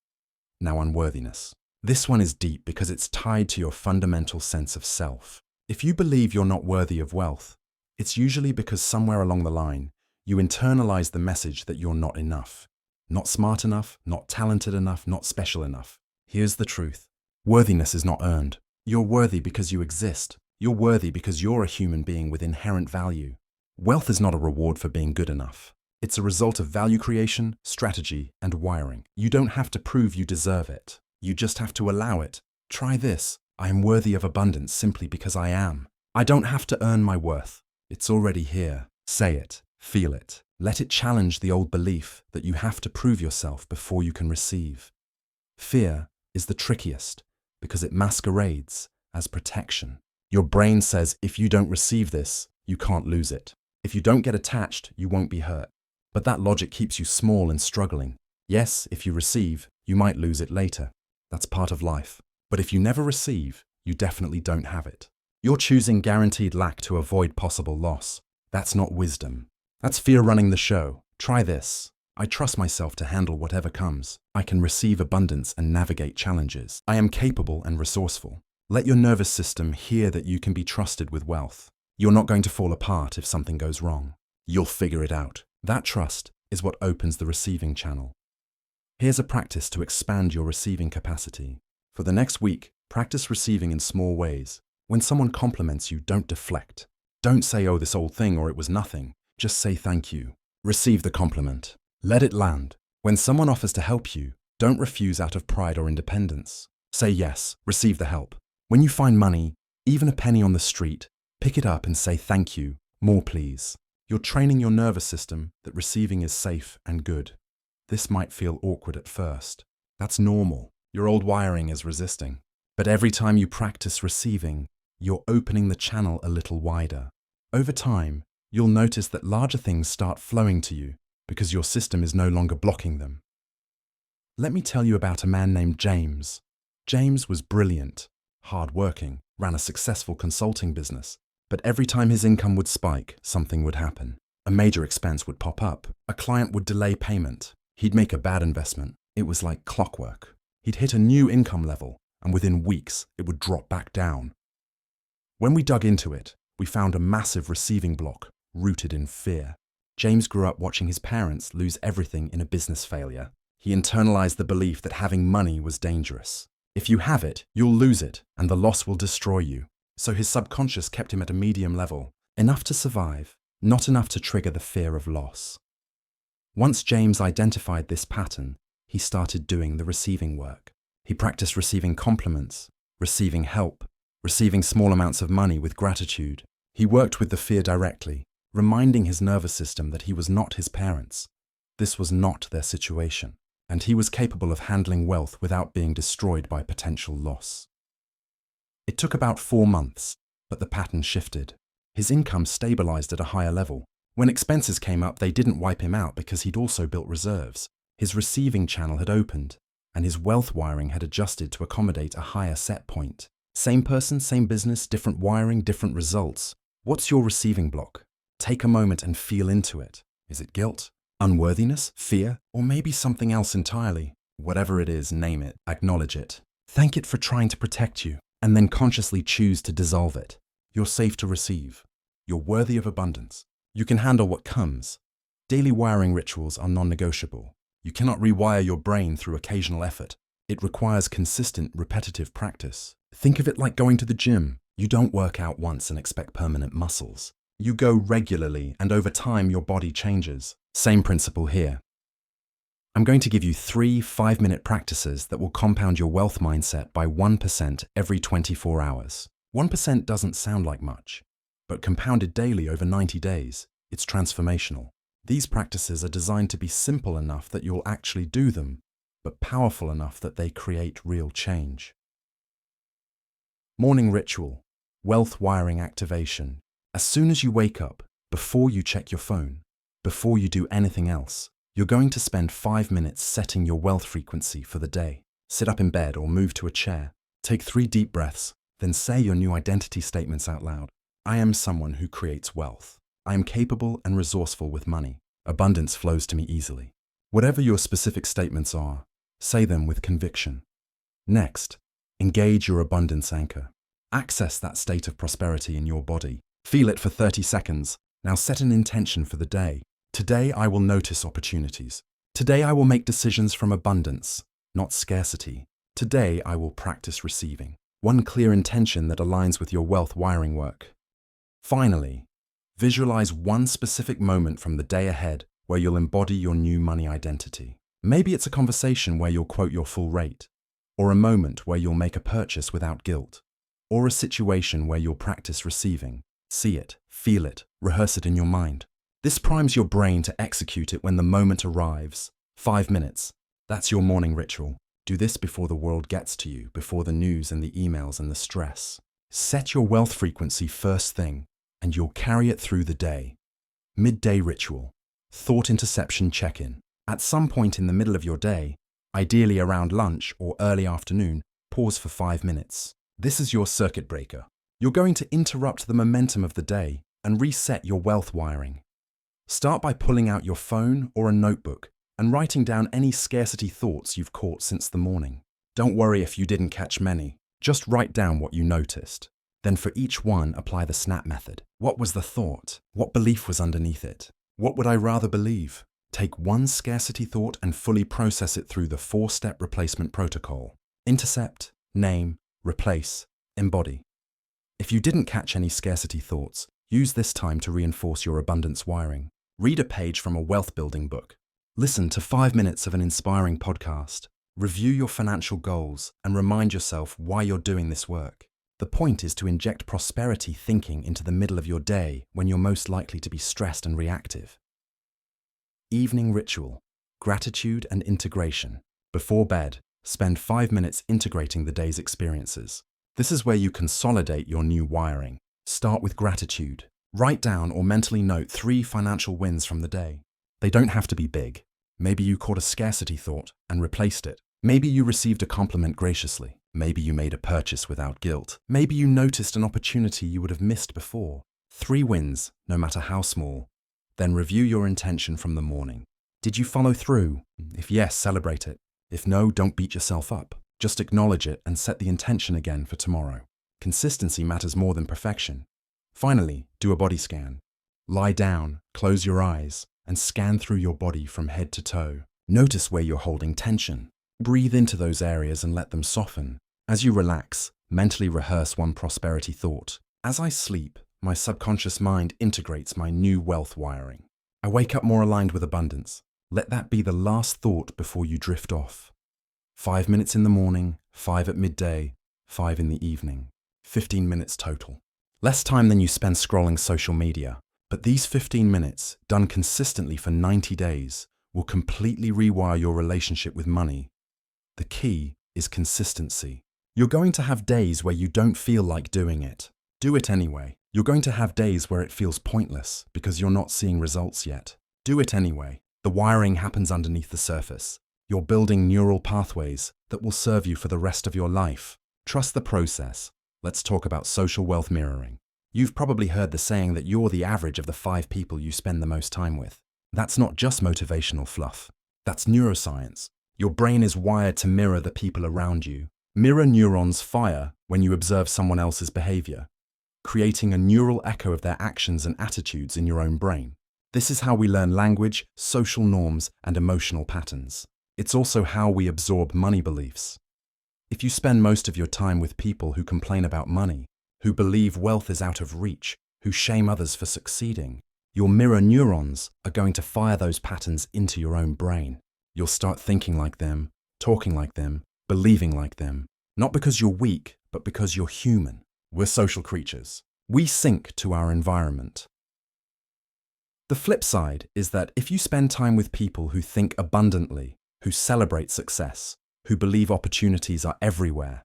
Now unworthiness. This one is deep because it's tied to your fundamental sense of self. If you believe you're not worthy of wealth, it's usually because somewhere along the line, you internalize the message that you're not enough. Not smart enough, not talented enough, not special enough. Here's the truth. Worthiness is not earned. You're worthy because you exist. You're worthy because you're a human being with inherent value. Wealth is not a reward for being good enough. It's a result of value creation, strategy, and wiring. You don't have to prove you deserve it. You just have to allow it. Try this. I am worthy of abundance simply because I am. I don't have to earn my worth. It's already here. Say it. Feel it. Let it challenge the old belief that you have to prove yourself before you can receive. Fear is the trickiest because it masquerades as protection. Your brain says if you don't receive this, you can't lose it. If you don't get attached, you won't be hurt. But that logic keeps you small and struggling. Yes, if you receive, you might lose it later. That's part of life. But if you never receive, you definitely don't have it. You're choosing guaranteed lack to avoid possible loss. That's not wisdom. That's fear running the show. Try this. I trust myself to handle whatever comes. I can receive abundance and navigate challenges. I am capable and resourceful. Let your nervous system hear that you can be trusted with wealth. You're not going to fall apart if something goes wrong. You'll figure it out. That trust is what opens the receiving channel. Here's a practice to expand your receiving capacity. For the next week, practice receiving in small ways. When someone compliments you, don't deflect. Don't say, "Oh, this old thing," or "It was nothing." Just say thank you. Receive the compliment. Let it land. When someone offers to help you, don't refuse out of pride or independence. Say yes, receive the help. When you find money, even a penny on the street, pick it up and say thank you, more please. You're training your nervous system that receiving is safe and good. This might feel awkward at first. That's normal. Your old wiring is resisting. But every time you practice receiving, you're opening the channel a little wider. Over time, you'll notice that larger things start flowing to you because your system is no longer blocking them. Let me tell you about a man named James. James was brilliant, hard-working, ran a successful consulting business, but every time his income would spike, something would happen. A major expense would pop up. A client would delay payment. He'd make a bad investment. It was like clockwork. He'd hit a new income level, and within weeks, it would drop back down. When we dug into it, we found a massive receiving block rooted in fear. James grew up watching his parents lose everything in a business failure. He internalized the belief that having money was dangerous. If you have it, you'll lose it, and the loss will destroy you. So his subconscious kept him at a medium level, enough to survive, not enough to trigger the fear of loss. Once James identified this pattern, he started doing the receiving work. He practiced receiving compliments, receiving help, receiving small amounts of money with gratitude. He worked with the fear directly, reminding his nervous system that he was not his parents. This was not their situation, and he was capable of handling wealth without being destroyed by potential loss. It took about 4 months, but the pattern shifted. His income stabilized at a higher level. When expenses came up, they didn't wipe him out because he'd also built reserves. His receiving channel had opened, and his wealth wiring had adjusted to accommodate a higher set point. Same person, same business, different wiring, different results. What's your receiving block? Take a moment and feel into it. Is it guilt, unworthiness, fear, or maybe something else entirely? Whatever it is, name it, acknowledge it. Thank it for trying to protect you, and then consciously choose to dissolve it. You're safe to receive. You're worthy of abundance. You can handle what comes. Daily wiring rituals are non-negotiable. You cannot rewire your brain through occasional effort. It requires consistent, repetitive practice. Think of it like going to the gym. You don't work out once and expect permanent muscles. You go regularly, and over time your body changes. Same principle here. I'm going to give you 3 5-minute practices that will compound your wealth mindset by 1% every 24 hours. 1% doesn't sound like much, but compounded daily over 90 days, it's transformational. These practices are designed to be simple enough that you'll actually do them, but powerful enough that they create real change. Morning ritual, wealth wiring activation. As soon as you wake up, before you check your phone, before you do anything else, you're going to spend 5 minutes setting your wealth frequency for the day. Sit up in bed or move to a chair. Take 3 deep breaths, then say your new identity statements out loud. I am someone who creates wealth. I am capable and resourceful with money. Abundance flows to me easily. Whatever your specific statements are, say them with conviction. Next, engage your abundance anchor. Access that state of prosperity in your body. Feel it for 30 seconds. Now set an intention for the day. Today I will notice opportunities. Today I will make decisions from abundance, not scarcity. Today I will practice receiving. One clear intention that aligns with your wealth wiring work. Finally, visualize one specific moment from the day ahead where you'll embody your new money identity. Maybe it's a conversation where you'll quote your full rate, or a moment where you'll make a purchase without guilt, or a situation where you'll practice receiving. See it, feel it, rehearse it in your mind. This primes your brain to execute it when the moment arrives. 5 minutes. That's your morning ritual. Do this before the world gets to you, before the news and the emails and the stress. Set your wealth frequency first thing, and you'll carry it through the day. Midday ritual. Thought interception check-in. At some point in the middle of your day, ideally around lunch or early afternoon, pause for 5 minutes. This is your circuit breaker. You're going to interrupt the momentum of the day and reset your wealth wiring. Start by pulling out your phone or a notebook and writing down any scarcity thoughts you've caught since the morning. Don't worry if you didn't catch many. Just write down what you noticed. Then for each one, apply the SNAP method. What was the thought? What belief was underneath it? What would I rather believe? Take one scarcity thought and fully process it through the 4-step replacement protocol. Intercept, name, replace, embody. If you didn't catch any scarcity thoughts, use this time to reinforce your abundance wiring. Read a page from a wealth-building book. Listen to 5 minutes of an inspiring podcast. Review your financial goals and remind yourself why you're doing this work. The point is to inject prosperity thinking into the middle of your day when you're most likely to be stressed and reactive. Evening ritual. Gratitude and integration. Before bed, spend 5 minutes integrating the day's experiences. This is where you consolidate your new wiring. Start with gratitude. Write down or mentally note 3 financial wins from the day. They don't have to be big. Maybe you caught a scarcity thought and replaced it. Maybe you received a compliment graciously. Maybe you made a purchase without guilt. Maybe you noticed an opportunity you would have missed before. 3 wins, no matter how small. Then review your intention from the morning. Did you follow through? If yes, celebrate it. If no, don't beat yourself up. Just acknowledge it and set the intention again for tomorrow. Consistency matters more than perfection. Finally, do a body scan. Lie down, close your eyes, and scan through your body from head to toe. Notice where you're holding tension. Breathe into those areas and let them soften. As you relax, mentally rehearse one prosperity thought. As I sleep, my subconscious mind integrates my new wealth wiring. I wake up more aligned with abundance. Let that be the last thought before you drift off. 5 minutes in the morning, 5 at midday, 5 in the evening. 15 minutes total. Less time than you spend scrolling social media, but these 15 minutes, done consistently for 90 days, will completely rewire your relationship with money. The key is consistency. You're going to have days where you don't feel like doing it. Do it anyway. You're going to have days where it feels pointless because you're not seeing results yet. Do it anyway. The wiring happens underneath the surface. You're building neural pathways that will serve you for the rest of your life. Trust the process. Let's talk about social wealth mirroring. You've probably heard the saying that you're the average of the 5 people you spend the most time with. That's not just motivational fluff. That's neuroscience. Your brain is wired to mirror the people around you. Mirror neurons fire when you observe someone else's behavior, creating a neural echo of their actions and attitudes in your own brain. This is how we learn language, social norms, and emotional patterns. It's also how we absorb money beliefs. If you spend most of your time with people who complain about money, who believe wealth is out of reach, who shame others for succeeding, your mirror neurons are going to fire those patterns into your own brain. You'll start thinking like them, talking like them, believing like them, not because you're weak, but because you're human. We're social creatures. We sync to our environment. The flip side is that if you spend time with people who think abundantly, who celebrate success, who believe opportunities are everywhere,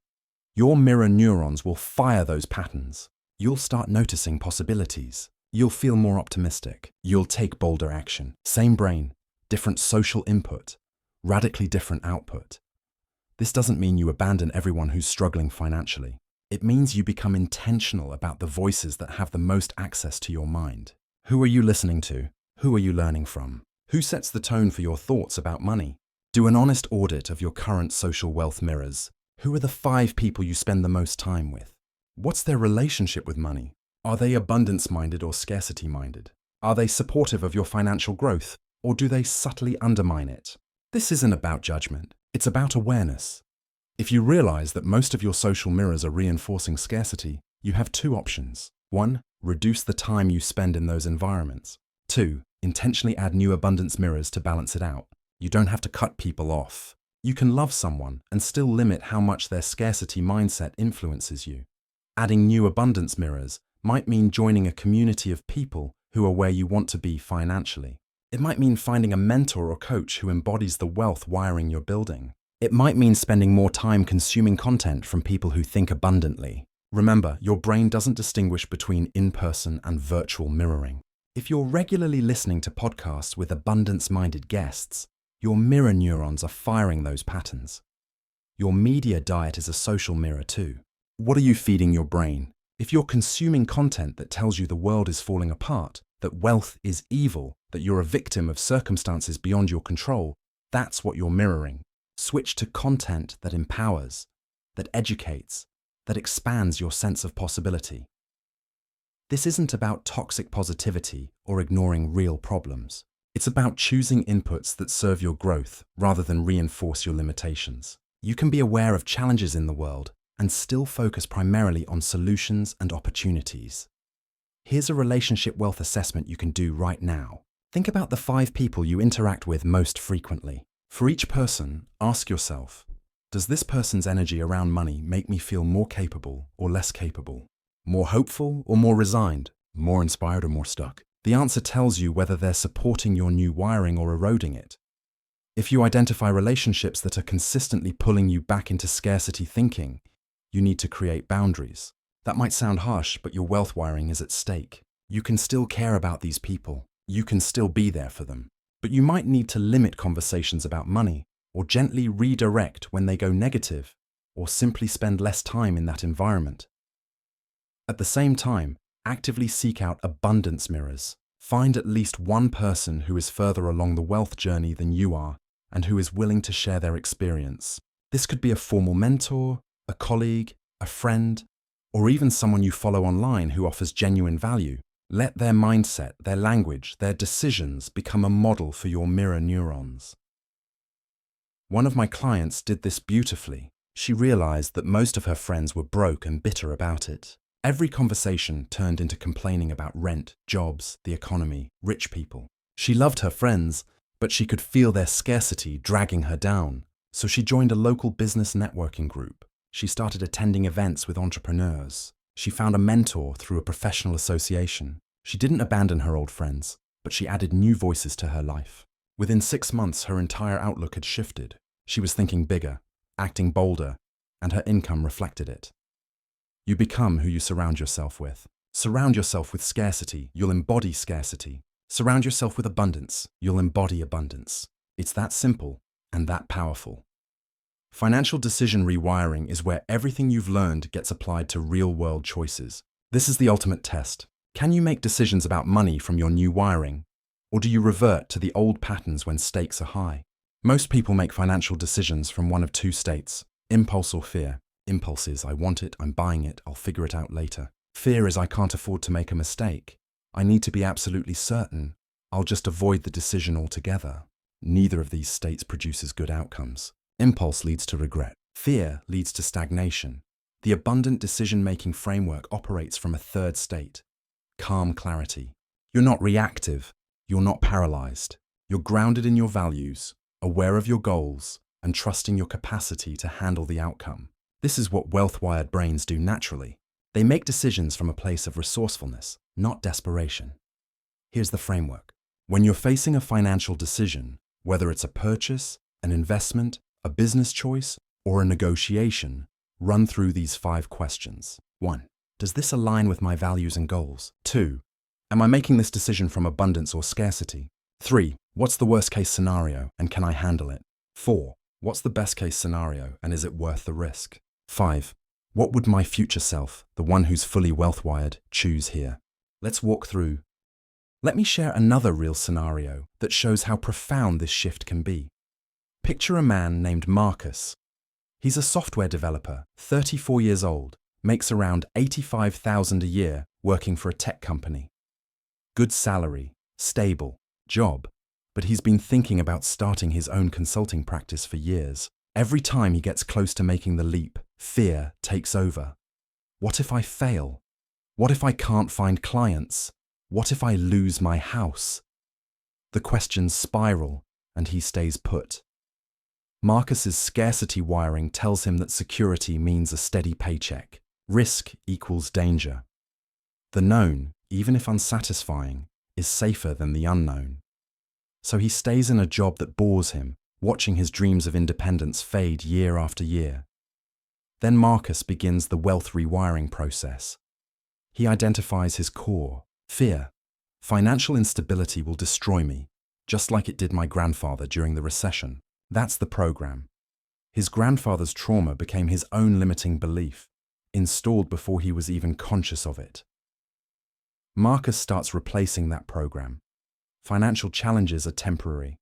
your mirror neurons will fire those patterns. You'll start noticing possibilities. You'll feel more optimistic. You'll take bolder action. Same brain, different social input, radically different output. This doesn't mean you abandon everyone who's struggling financially. It means you become intentional about the voices that have the most access to your mind. Who are you listening to? Who are you learning from? Who sets the tone for your thoughts about money? Do an honest audit of your current social wealth mirrors. Who are the 5 people you spend the most time with? What's their relationship with money? Are they abundance-minded or scarcity-minded? Are they supportive of your financial growth, or do they subtly undermine it? This isn't about judgment. It's about awareness. If you realize that most of your social mirrors are reinforcing scarcity, you have 2 options. 1, reduce the time you spend in those environments. 2, intentionally add new abundance mirrors to balance it out. You don't have to cut people off. You can love someone and still limit how much their scarcity mindset influences you. Adding new abundance mirrors might mean joining a community of people who are where you want to be financially. It might mean finding a mentor or coach who embodies the wealth wiring you're building. It might mean spending more time consuming content from people who think abundantly. Remember, your brain doesn't distinguish between in-person and virtual mirroring. If you're regularly listening to podcasts with abundance-minded guests, your mirror neurons are firing those patterns. Your media diet is a social mirror too. What are you feeding your brain? If you're consuming content that tells you the world is falling apart, that wealth is evil, that you're a victim of circumstances beyond your control, that's what you're mirroring. Switch to content that empowers, that educates, that expands your sense of possibility. This isn't about toxic positivity or ignoring real problems. It's about choosing inputs that serve your growth rather than reinforce your limitations. You can be aware of challenges in the world and still focus primarily on solutions and opportunities. Here's a relationship wealth assessment you can do right now. Think about the 5 people you interact with most frequently. For each person, ask yourself, does this person's energy around money make me feel more capable or less capable? More hopeful or more resigned? More inspired or more stuck? The answer tells you whether they're supporting your new wiring or eroding it. If you identify relationships that are consistently pulling you back into scarcity thinking, you need to create boundaries. That might sound harsh, but your wealth wiring is at stake. You can still care about these people. You can still be there for them. But you might need to limit conversations about money, or gently redirect when they go negative, or simply spend less time in that environment. At the same time, actively seek out abundance mirrors. Find at least one person who is further along the wealth journey than you are, and who is willing to share their experience. This could be a formal mentor, a colleague, a friend, or even someone you follow online who offers genuine value. Let their mindset, their language, their decisions become a model for your mirror neurons. One of my clients did this beautifully. She realized that most of her friends were broke and bitter about it. Every conversation turned into complaining about rent, jobs, the economy, rich people. She loved her friends, but she could feel their scarcity dragging her down. So she joined a local business networking group. She started attending events with entrepreneurs. She found a mentor through a professional association. She didn't abandon her old friends, but she added new voices to her life. Within 6 months, her entire outlook had shifted. She was thinking bigger, acting bolder, and her income reflected it. You become who you surround yourself with. Surround yourself with scarcity, you'll embody scarcity. Surround yourself with abundance, you'll embody abundance. It's that simple and that powerful. Financial decision rewiring is where everything you've learned gets applied to real-world choices. This is the ultimate test. Can you make decisions about money from your new wiring? Or do you revert to the old patterns when stakes are high? Most people make financial decisions from one of 2 states, impulse or fear. Impulse is, I want it, I'm buying it, I'll figure it out later. Fear is, I can't afford to make a mistake. I need to be absolutely certain. I'll just avoid the decision altogether. Neither of these states produces good outcomes. Impulse leads to regret. Fear leads to stagnation. The abundant decision-making framework operates from a 3rd state, calm clarity. You're not reactive. You're not paralyzed. You're grounded in your values, aware of your goals, and trusting your capacity to handle the outcome. This is what wealth-wired brains do naturally. They make decisions from a place of resourcefulness, not desperation. Here's the framework. When you're facing a financial decision, whether it's a purchase, an investment, a business choice, or a negotiation, run through these 5 questions. 1. Does this align with my values and goals? 2. Am I making this decision from abundance or scarcity? 3. What's the worst case scenario and can I handle it? 4. What's the best case scenario and is it worth the risk? 5. What would my future self, the one who's fully wealth-wired, choose here? Let's walk through. Let me share another real scenario that shows how profound this shift can be. Picture a man named Marcus. He's a software developer, 34 years old, makes around $85,000 a year working for a tech company. Good salary, stable, job, but he's been thinking about starting his own consulting practice for years. Every time he gets close to making the leap, fear takes over. What if I fail? What if I can't find clients? What if I lose my house? The questions spiral, and he stays put. Marcus's scarcity wiring tells him that security means a steady paycheck. Risk equals danger. The known, even if unsatisfying, is safer than the unknown. So he stays in a job that bores him, watching his dreams of independence fade year after year. Then Marcus begins the wealth rewiring process. He identifies his core, fear. Financial instability will destroy me, just like it did my grandfather during the recession. That's the program. His grandfather's trauma became his own limiting belief, installed before he was even conscious of it. Marcus starts replacing that program. Financial challenges are temporary.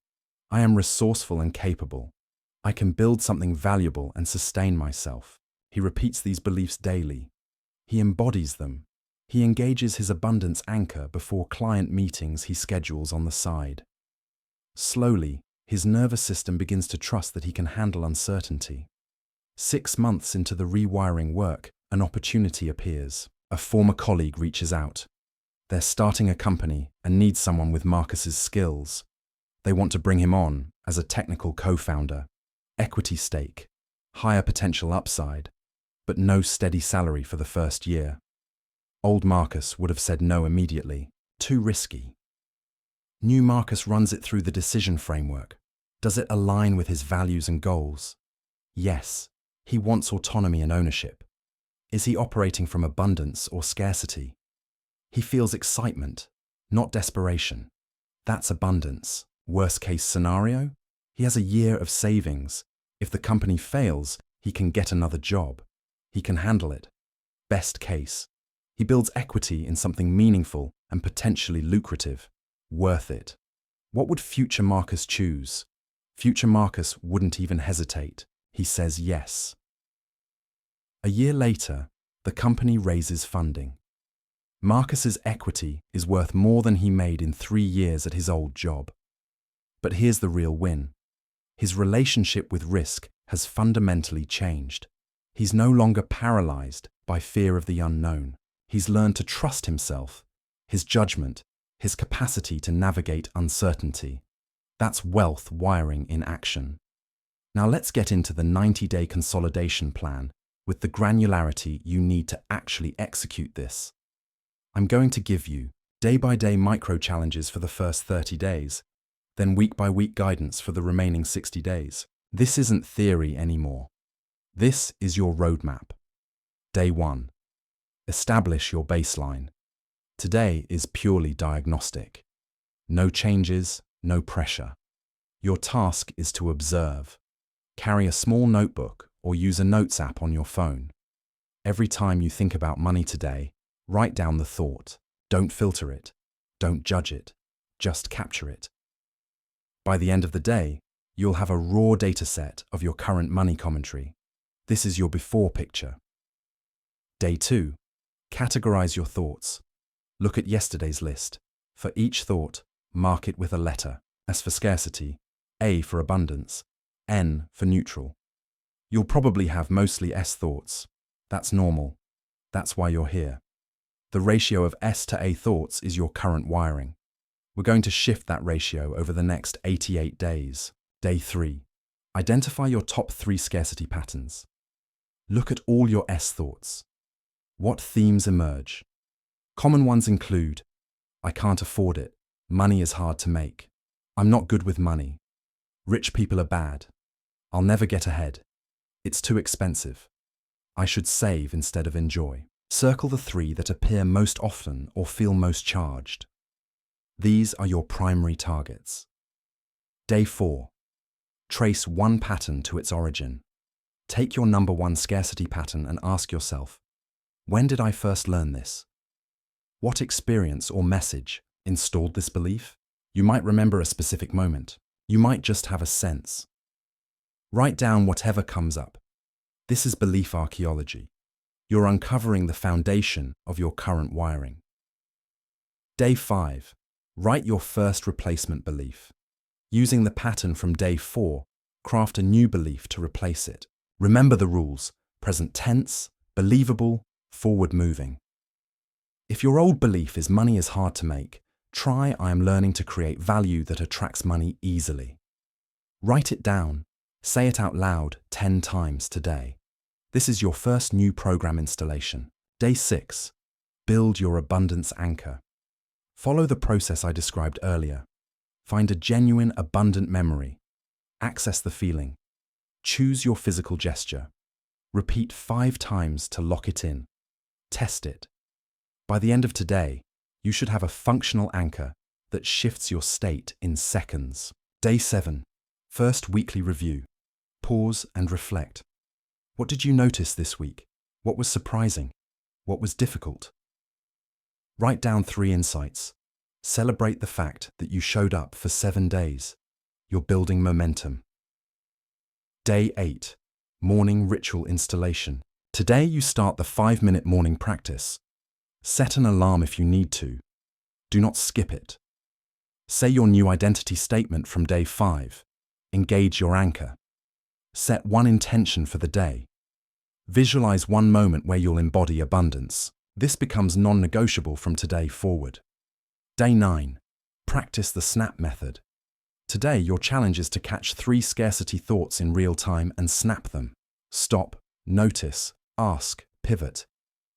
I am resourceful and capable. I can build something valuable and sustain myself. He repeats these beliefs daily. He embodies them. He engages his abundance anchor before client meetings he schedules on the side. Slowly, his nervous system begins to trust that he can handle uncertainty. 6 months into the rewiring work, an opportunity appears. A former colleague reaches out. They're starting a company and need someone with Marcus's skills. They want to bring him on as a technical co-founder. Equity stake, higher potential upside, but no steady salary for the first year. Old Marcus would have said no immediately. Too risky. New Marcus runs it through the decision framework. Does it align with his values and goals? Yes. He wants autonomy and ownership. Is he operating from abundance or scarcity? He feels excitement, not desperation. That's abundance. Worst case scenario? He has a year of savings. If the company fails, he can get another job. He can handle it. Best case. He builds equity in something meaningful and potentially lucrative. Worth it. What would future Marcus choose? Future Marcus wouldn't even hesitate. He says yes. A year later, the company raises funding. Marcus's equity is worth more than he made in 3 years at his old job. But here's the real win. His relationship with risk has fundamentally changed. He's no longer paralyzed by fear of the unknown. He's learned to trust himself, his judgment, his capacity to navigate uncertainty. That's wealth wiring in action. Now let's get into the 90-day consolidation plan with the granularity you need to actually execute this. I'm going to give you day-by-day micro-challenges for the first 30 days, then week-by-week guidance for the remaining 60 days. This isn't theory anymore. This is your roadmap. Day 1. Establish your baseline. Today is purely diagnostic. No changes, no pressure. Your task is to observe. Carry a small notebook or use a notes app on your phone. Every time you think about money today, write down the thought. Don't filter it. Don't judge it. Just capture it. By the end of the day, you'll have a raw data set of your current money commentary. This is your before picture. Day 2. Categorize your thoughts. Look at yesterday's list. For each thought, mark it with a letter. S for scarcity, A for abundance, N for neutral. You'll probably have mostly S thoughts. That's normal. That's why you're here. The ratio of S to A thoughts is your current wiring. We're going to shift that ratio over the next 88 days. Day 3. Identify your top 3 scarcity patterns. Look at all your S thoughts. What themes emerge? Common ones include, I can't afford it. Money is hard to make. I'm not good with money. Rich people are bad. I'll never get ahead. It's too expensive. I should save instead of enjoy. Circle the 3 that appear most often or feel most charged. These are your primary targets. Day 4. Trace one pattern to its origin. Take your number 1 scarcity pattern and ask yourself, when did I first learn this? What experience or message installed this belief? You might remember a specific moment. You might just have a sense. Write down whatever comes up. This is belief archaeology. You're uncovering the foundation of your current wiring. Day 5. Write your first replacement belief. Using the pattern from day 4, craft a new belief to replace it. Remember the rules: present tense, believable, forward moving. If your old belief is money is hard to make, try I am learning to create value that attracts money easily. Write it down. Say it out loud 10 times today. This is your first new program installation. Day 6. Build your abundance anchor. Follow the process I described earlier. Find a genuine, abundant memory. Access the feeling. Choose your physical gesture. Repeat 5 times to lock it in. Test it. By the end of today, you should have a functional anchor that shifts your state in seconds. Day 7. First weekly review. Pause and reflect. What did you notice this week? What was surprising? What was difficult? Write down 3 insights. Celebrate the fact that you showed up for 7 days. You're building momentum. Day 8. Morning ritual installation. Today you start the 5-minute morning practice. Set an alarm if you need to. Do not skip it. Say your new identity statement from day 5. Engage your anchor. Set one intention for the day. Visualize one moment where you'll embody abundance. This becomes non-negotiable from today forward. Day 9. Practice the SNAP method. Today, your challenge is to catch 3 scarcity thoughts in real time and snap them. Stop, notice, ask, pivot.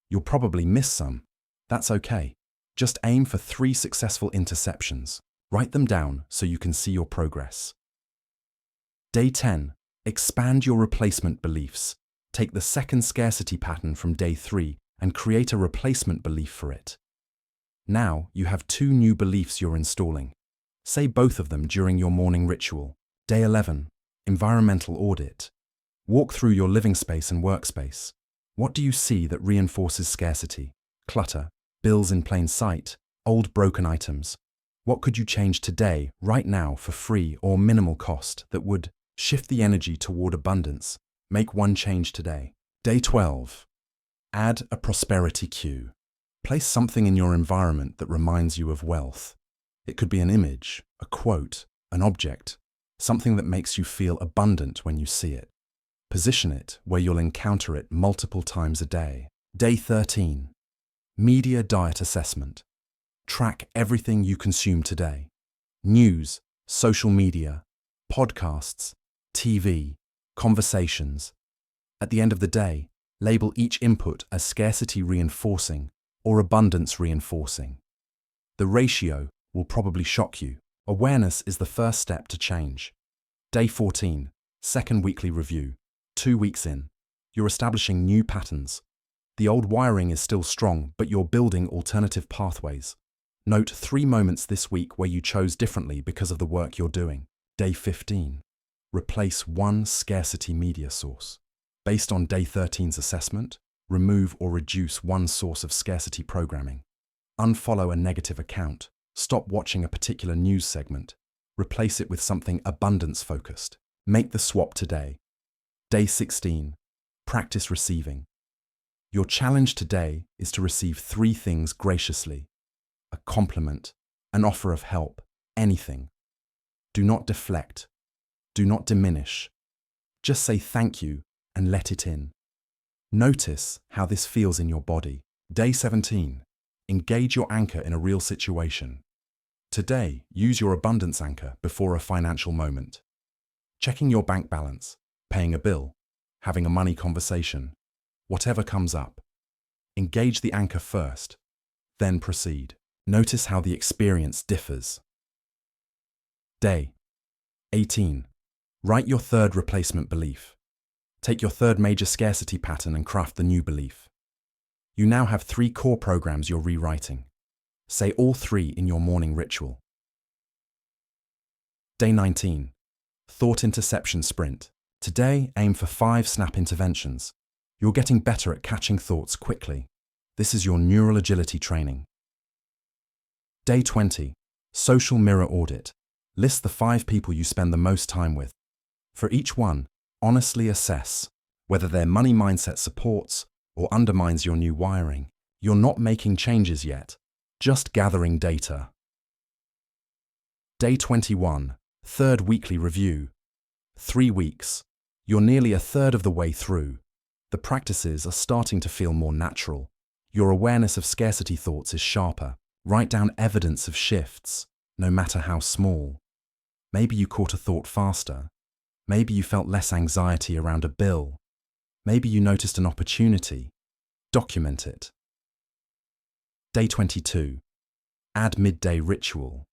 You'll probably miss some. That's okay. Just aim for 3 successful interceptions. Write them down so you can see your progress. Day 10. Expand your replacement beliefs. Take the second scarcity pattern from day 3 and create a replacement belief for it. Now you have 2 new beliefs you're installing. Say both of them during your morning ritual. Day 11. Environmental audit. Walk through your living space and workspace. What do you see that reinforces scarcity? Clutter, bills in plain sight, old broken items. What could you change today, right now, for free or minimal cost that would shift the energy toward abundance? Make one change today. Day 12. Add a prosperity cue. Place something in your environment that reminds you of wealth. It could be an image, a quote, an object, something that makes you feel abundant when you see it. Position it where you'll encounter it multiple times a day. Day 13. Media diet assessment. Track everything you consume today. News, social media, podcasts, TV, conversations. At the end of the day, label each input as scarcity reinforcing or abundance reinforcing. The ratio will probably shock you. Awareness is the first step to change. Day 14. Second weekly review. 2 weeks in. You're establishing new patterns. The old wiring is still strong, but you're building alternative pathways. Note 3 moments this week where you chose differently because of the work you're doing. Day 15. Replace one scarcity media source. Based on Day 13's assessment, remove or reduce one source of scarcity programming. Unfollow a negative account. Stop watching a particular news segment. Replace it with something abundance-focused. Make the swap today. Day 16. Practice receiving. Your challenge today is to receive 3 things graciously. A compliment, an offer of help, anything. Do not deflect. Do not diminish. Just say thank you and let it in. Notice how this feels in your body. Day 17. Engage your anchor in a real situation. Today, use your abundance anchor before a financial moment. Checking your bank balance, paying a bill, having a money conversation, whatever comes up. Engage the anchor first, then proceed. Notice how the experience differs. Day 18. Write your 3rd replacement belief. Take your 3rd major scarcity pattern and craft the new belief. You now have 3 core programs you're rewriting. Say all 3 in your morning ritual. Day 19. Thought interception sprint. Today, aim for 5 snap interventions. You're getting better at catching thoughts quickly. This is your neural agility training. Day 20. Social mirror audit. List the 5 people you spend the most time with. For each one, honestly assess whether their money mindset supports or undermines your new wiring. You're not making changes yet, just gathering data. Day 21. 3rd weekly review. 3 weeks. You're nearly a third of the way through. The practices are starting to feel more natural. Your awareness of scarcity thoughts is sharper. Write down evidence of shifts, no matter how small. Maybe you caught a thought faster. Maybe you felt less anxiety around a bill. Maybe you noticed an opportunity. Document it. Day 22. Add midday ritual.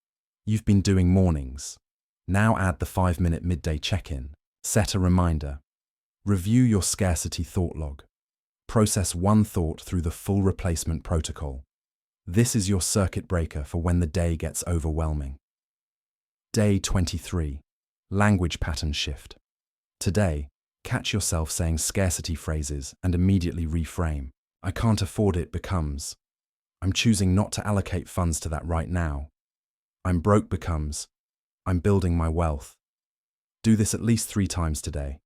You've been doing mornings. Now add the 5-minute midday check-in. Set a reminder. Review your scarcity thought log. Process one thought through the full replacement protocol. This is your circuit breaker for when the day gets overwhelming. Day 23. Language pattern shift. Today, catch yourself saying scarcity phrases and immediately reframe. I can't afford it becomes, I'm choosing not to allocate funds to that right now. I'm broke becomes, I'm building my wealth. Do this at least 3 times today.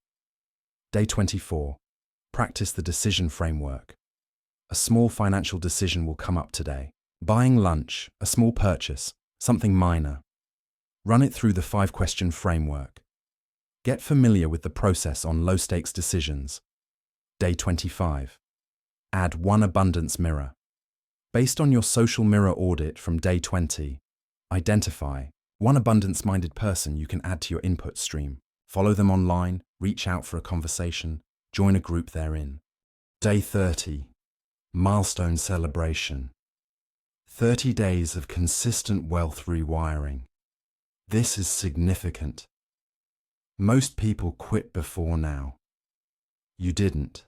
Day 24. Practice the decision framework. A small financial decision will come up today. Buying lunch, a small purchase, something minor. Run it through the 5-question framework. Get familiar with the process on low-stakes decisions. Day 25. Add 1 abundance mirror. Based on your social mirror audit from day 20, identify 1 abundance-minded person you can add to your input stream. Follow them online, reach out for a conversation, join a group therein. Day 30. Milestone celebration. 30 days of consistent wealth rewiring. This is significant. Most people quit before now. You didn't.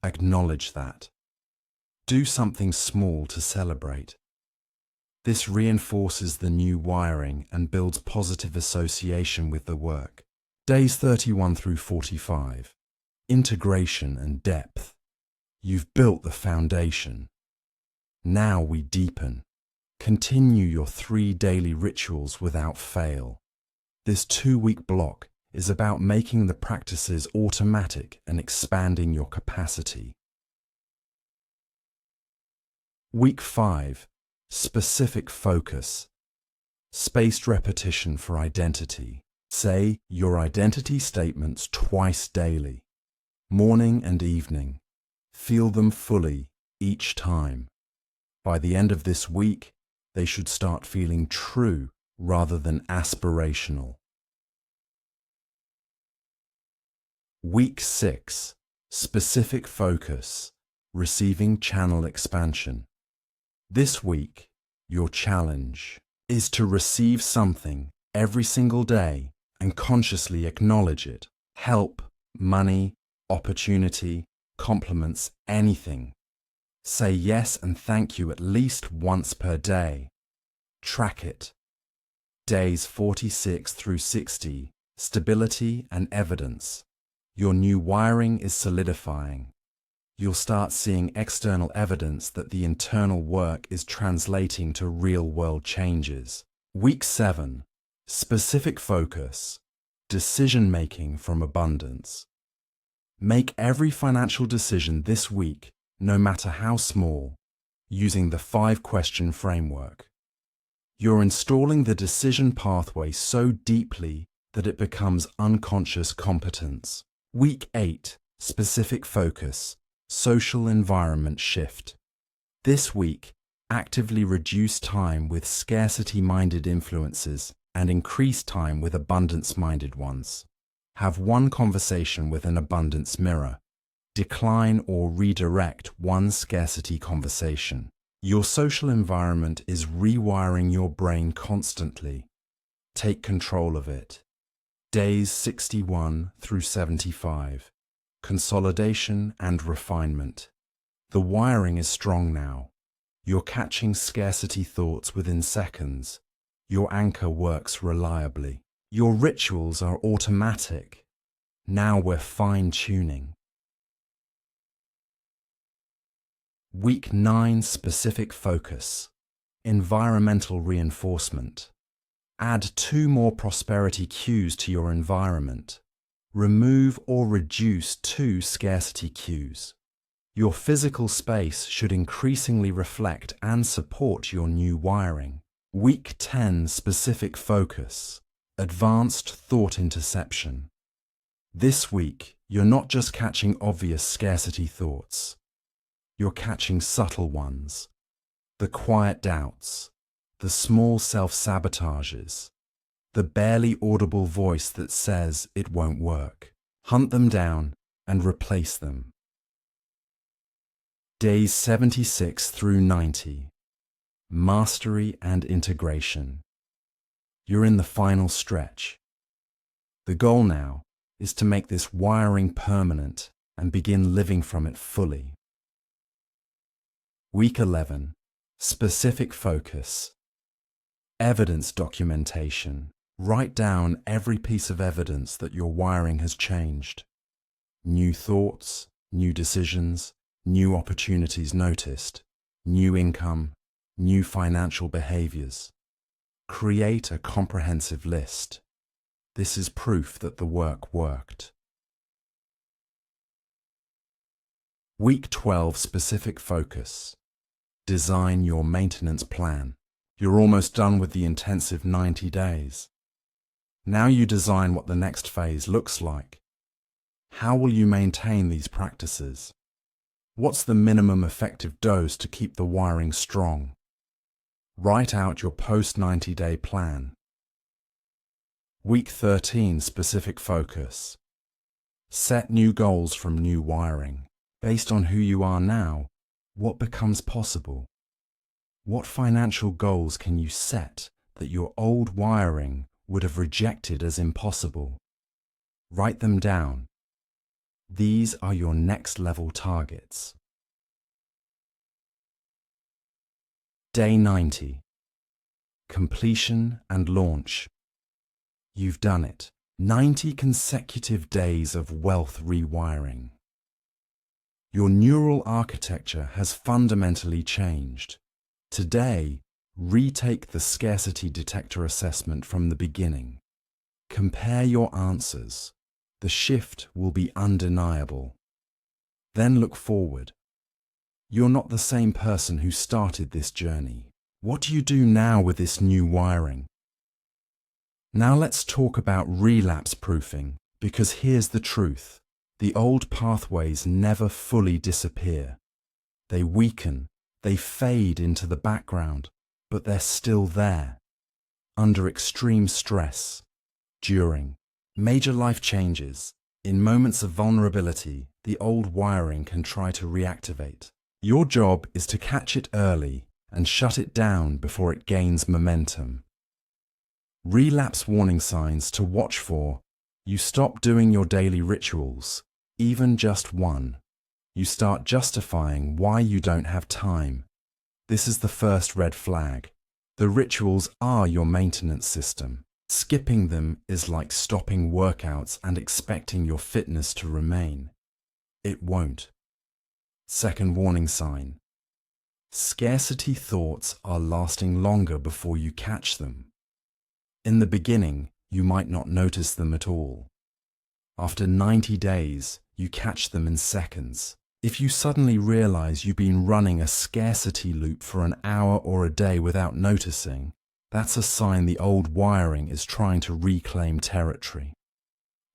Acknowledge that. Do something small to celebrate. This reinforces the new wiring and builds positive association with the work. Days 31 through 45. Integration and depth. You've built the foundation. Now we deepen. Continue your 3 daily rituals without fail. This 2-week block is about making the practices automatic and expanding your capacity. Week 5. Specific focus. Spaced repetition for identity. Say your identity statements twice daily, morning and evening. Feel them fully each time. By the end of this week, they should start feeling true rather than aspirational. Week 6. Specific focus. Receiving channel expansion. This week, your challenge is to receive something every single day and consciously acknowledge it. Help, money, opportunity, compliments, anything. Say yes and thank you at least once per day. Track it. Days 46 through 60. Stability and evidence. Your new wiring is solidifying. You'll start seeing external evidence that the internal work is translating to real-world changes. Week 7. Specific focus. Decision-making from abundance. Make every financial decision this week, no matter how small, using the 5-question framework. You're installing the decision pathway so deeply that it becomes unconscious competence. Week 8. Specific focus. Social environment shift. This week, actively reduce time with scarcity-minded influences and increase time with abundance-minded ones. Have 1 conversation with an abundance mirror. Decline or redirect 1 scarcity conversation. Your social environment is rewiring your brain constantly. Take control of it. Days 61 through 75. Consolidation and refinement. The wiring is strong now. You're catching scarcity thoughts within seconds. Your anchor works reliably. Your rituals are automatic. Now we're fine-tuning. Week 9. Specific focus. Environmental reinforcement. Add 2 more prosperity cues to your environment. Remove or reduce 2 scarcity cues. Your physical space should increasingly reflect and support your new wiring. Week 10. Specific focus. Advanced thought interception. This week, you're not just catching obvious scarcity thoughts. You're catching subtle ones. The quiet doubts. The small self-sabotages. The barely audible voice that says it won't work. Hunt them down and replace them. Days 76 through 90. Mastery and integration. You're in the final stretch. The goal now is to make this wiring permanent and begin living from it fully. Week 11. Specific focus. Evidence documentation. Write down every piece of evidence that your wiring has changed. New thoughts, new decisions, new opportunities noticed, new income, new financial behaviors. Create a comprehensive list. This is proof that the work worked. Week 12. Specific focus. Design your maintenance plan. You're almost done with the intensive 90 days. Now you design what the next phase looks like. How will you maintain these practices? What's the minimum effective dose to keep the wiring strong? Write out your post-90-day plan. Week 13. Specific focus. Set new goals from new wiring. Based on who you are now, what becomes possible? What financial goals can you set that your old wiring would have rejected as impossible? Write them down. These are your next level targets. Day 90. Completion and launch. You've done it. 90 consecutive days of wealth rewiring. Your neural architecture has fundamentally changed. Today, retake the scarcity detector assessment from the beginning. Compare your answers. The shift will be undeniable. Then look forward. You're not the same person who started this journey. What do you do now with this new wiring? Now let's talk about relapse proofing, because here's the truth. The old pathways never fully disappear. They weaken, they fade into the background, but they're still there. Under extreme stress, during major life changes, in moments of vulnerability, the old wiring can try to reactivate. Your job is to catch it early and shut it down before it gains momentum. Relapse warning signs to watch for. You stop doing your daily rituals, even just one. You start justifying why you don't have time. This is the first red flag. The rituals are your maintenance system. Skipping them is like stopping workouts and expecting your fitness to remain. It won't. Second warning sign. Scarcity thoughts are lasting longer before you catch them. In the beginning, you might not notice them at all. After 90 days, you catch them in seconds. If you suddenly realize you've been running a scarcity loop for an hour or a day without noticing, that's a sign the old wiring is trying to reclaim territory.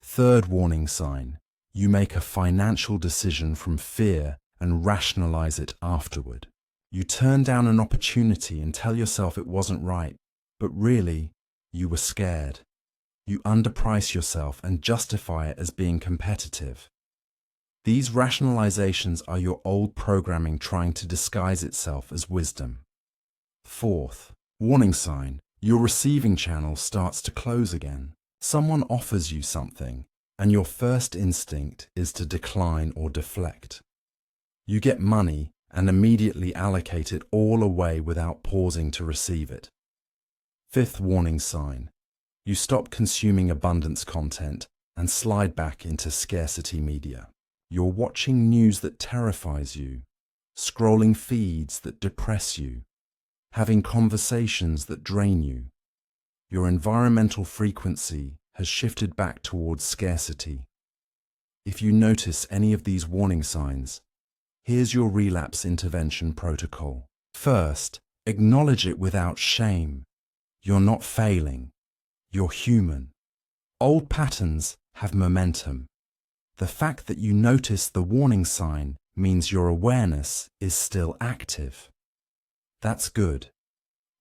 Third warning sign. You make a financial decision from fear and rationalize it afterward. You turn down an opportunity and tell yourself it wasn't right, but really, you were scared. You underprice yourself and justify it as being competitive. These rationalizations are your old programming trying to disguise itself as wisdom. Fourth, warning sign. Your receiving channel starts to close again. Someone offers you something, and your first instinct is to decline or deflect. You get money and immediately allocate it all away without pausing to receive it. Fifth warning sign. You stop consuming abundance content and slide back into scarcity media. You're watching news that terrifies you, scrolling feeds that depress you, having conversations that drain you. Your environmental frequency has shifted back towards scarcity. If you notice any of these warning signs, here's your relapse intervention protocol. First, acknowledge it without shame. You're not failing. You're human. Old patterns have momentum. The fact that you notice the warning sign means your awareness is still active. That's good.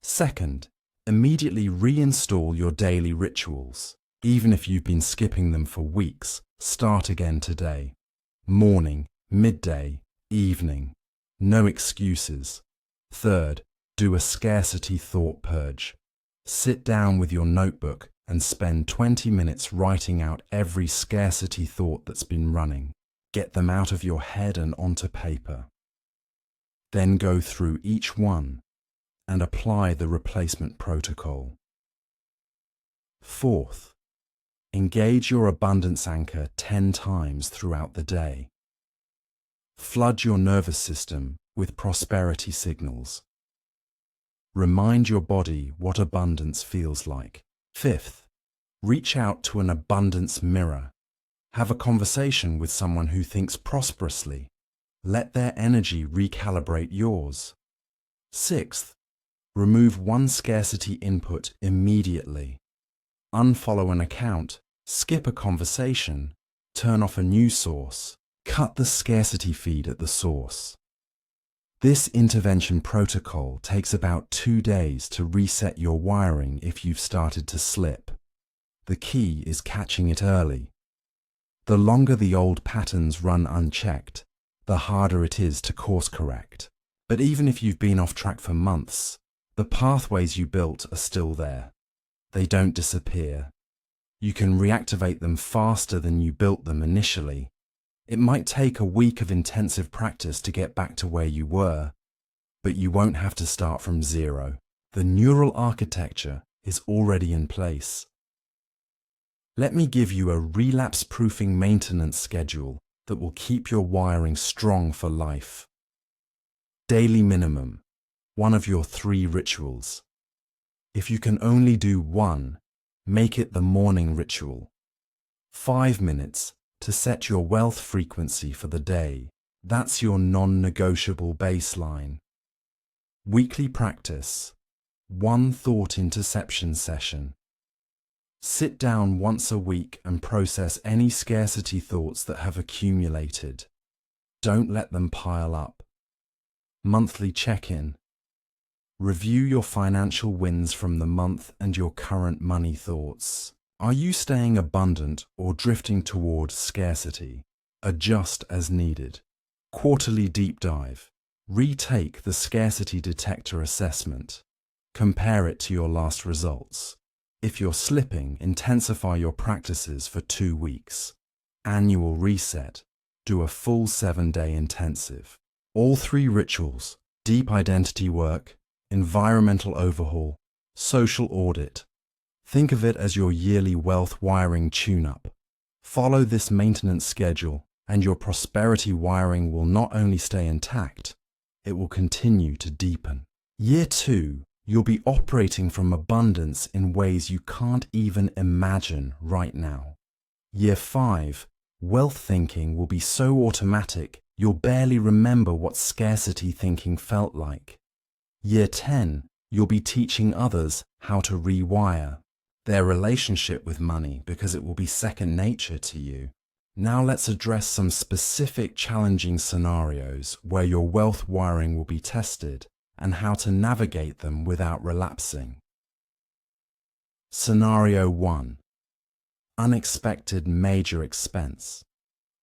Second, immediately reinstall your daily rituals. Even if you've been skipping them for weeks, start again today. Morning, midday, evening. No excuses. Third, Do a scarcity thought purge. Sit down with your notebook and spend 20 minutes writing out every scarcity thought that's been running. Get them out of your head and onto paper. Then go through each one and apply the replacement protocol. Fourth, engage your abundance anchor 10 times throughout the day. Flood your nervous system with prosperity signals. Remind your body what abundance feels like. Fifth, reach out to an abundance mirror. Have a conversation with someone who thinks prosperously. Let their energy recalibrate yours. Sixth, remove one scarcity input immediately. Unfollow an account, skip a conversation, turn off a news source, cut the scarcity feed at the source. This intervention protocol takes about 2 days to reset your wiring if you've started to slip. The key is catching it early. The longer the old patterns run unchecked, the harder it is to course correct. But even if you've been off track for months, the pathways you built are still there. They don't disappear. You can reactivate them faster than you built them initially. It might take a week of intensive practice to get back to where you were, but you won't have to start from zero. The neural architecture is already in place. Let me give you a relapse-proofing maintenance schedule that will keep your wiring strong for life. Daily minimum, one of your 3 rituals. If you can only do one, make it the morning ritual. 5 minutes to set your wealth frequency for the day. That's your non-negotiable baseline. Weekly practice, 1 thought interception session. Sit down once a week and process any scarcity thoughts that have accumulated. Don't let them pile up. Monthly check-in. Review your financial wins from the month and your current money thoughts. Are you staying abundant or drifting toward scarcity? Adjust as needed. Quarterly deep dive. Retake the scarcity detector assessment. Compare it to your last results. If you're slipping, intensify your practices for 2 weeks. Annual reset. Do a full 7-day intensive. All 3 rituals, deep identity work, environmental overhaul, social audit. Think of it as your yearly wealth wiring tune-up. Follow this maintenance schedule and your prosperity wiring will not only stay intact, it will continue to deepen. Year 2, you'll be operating from abundance in ways you can't even imagine right now. Year 5, wealth thinking will be so automatic you'll barely remember what scarcity thinking felt like. Year 10, you'll be teaching others how to rewire their relationship with money because it will be second nature to you. Now let's address some specific challenging scenarios where your wealth wiring will be tested and how to navigate them without relapsing. Scenario 1. Unexpected major expense.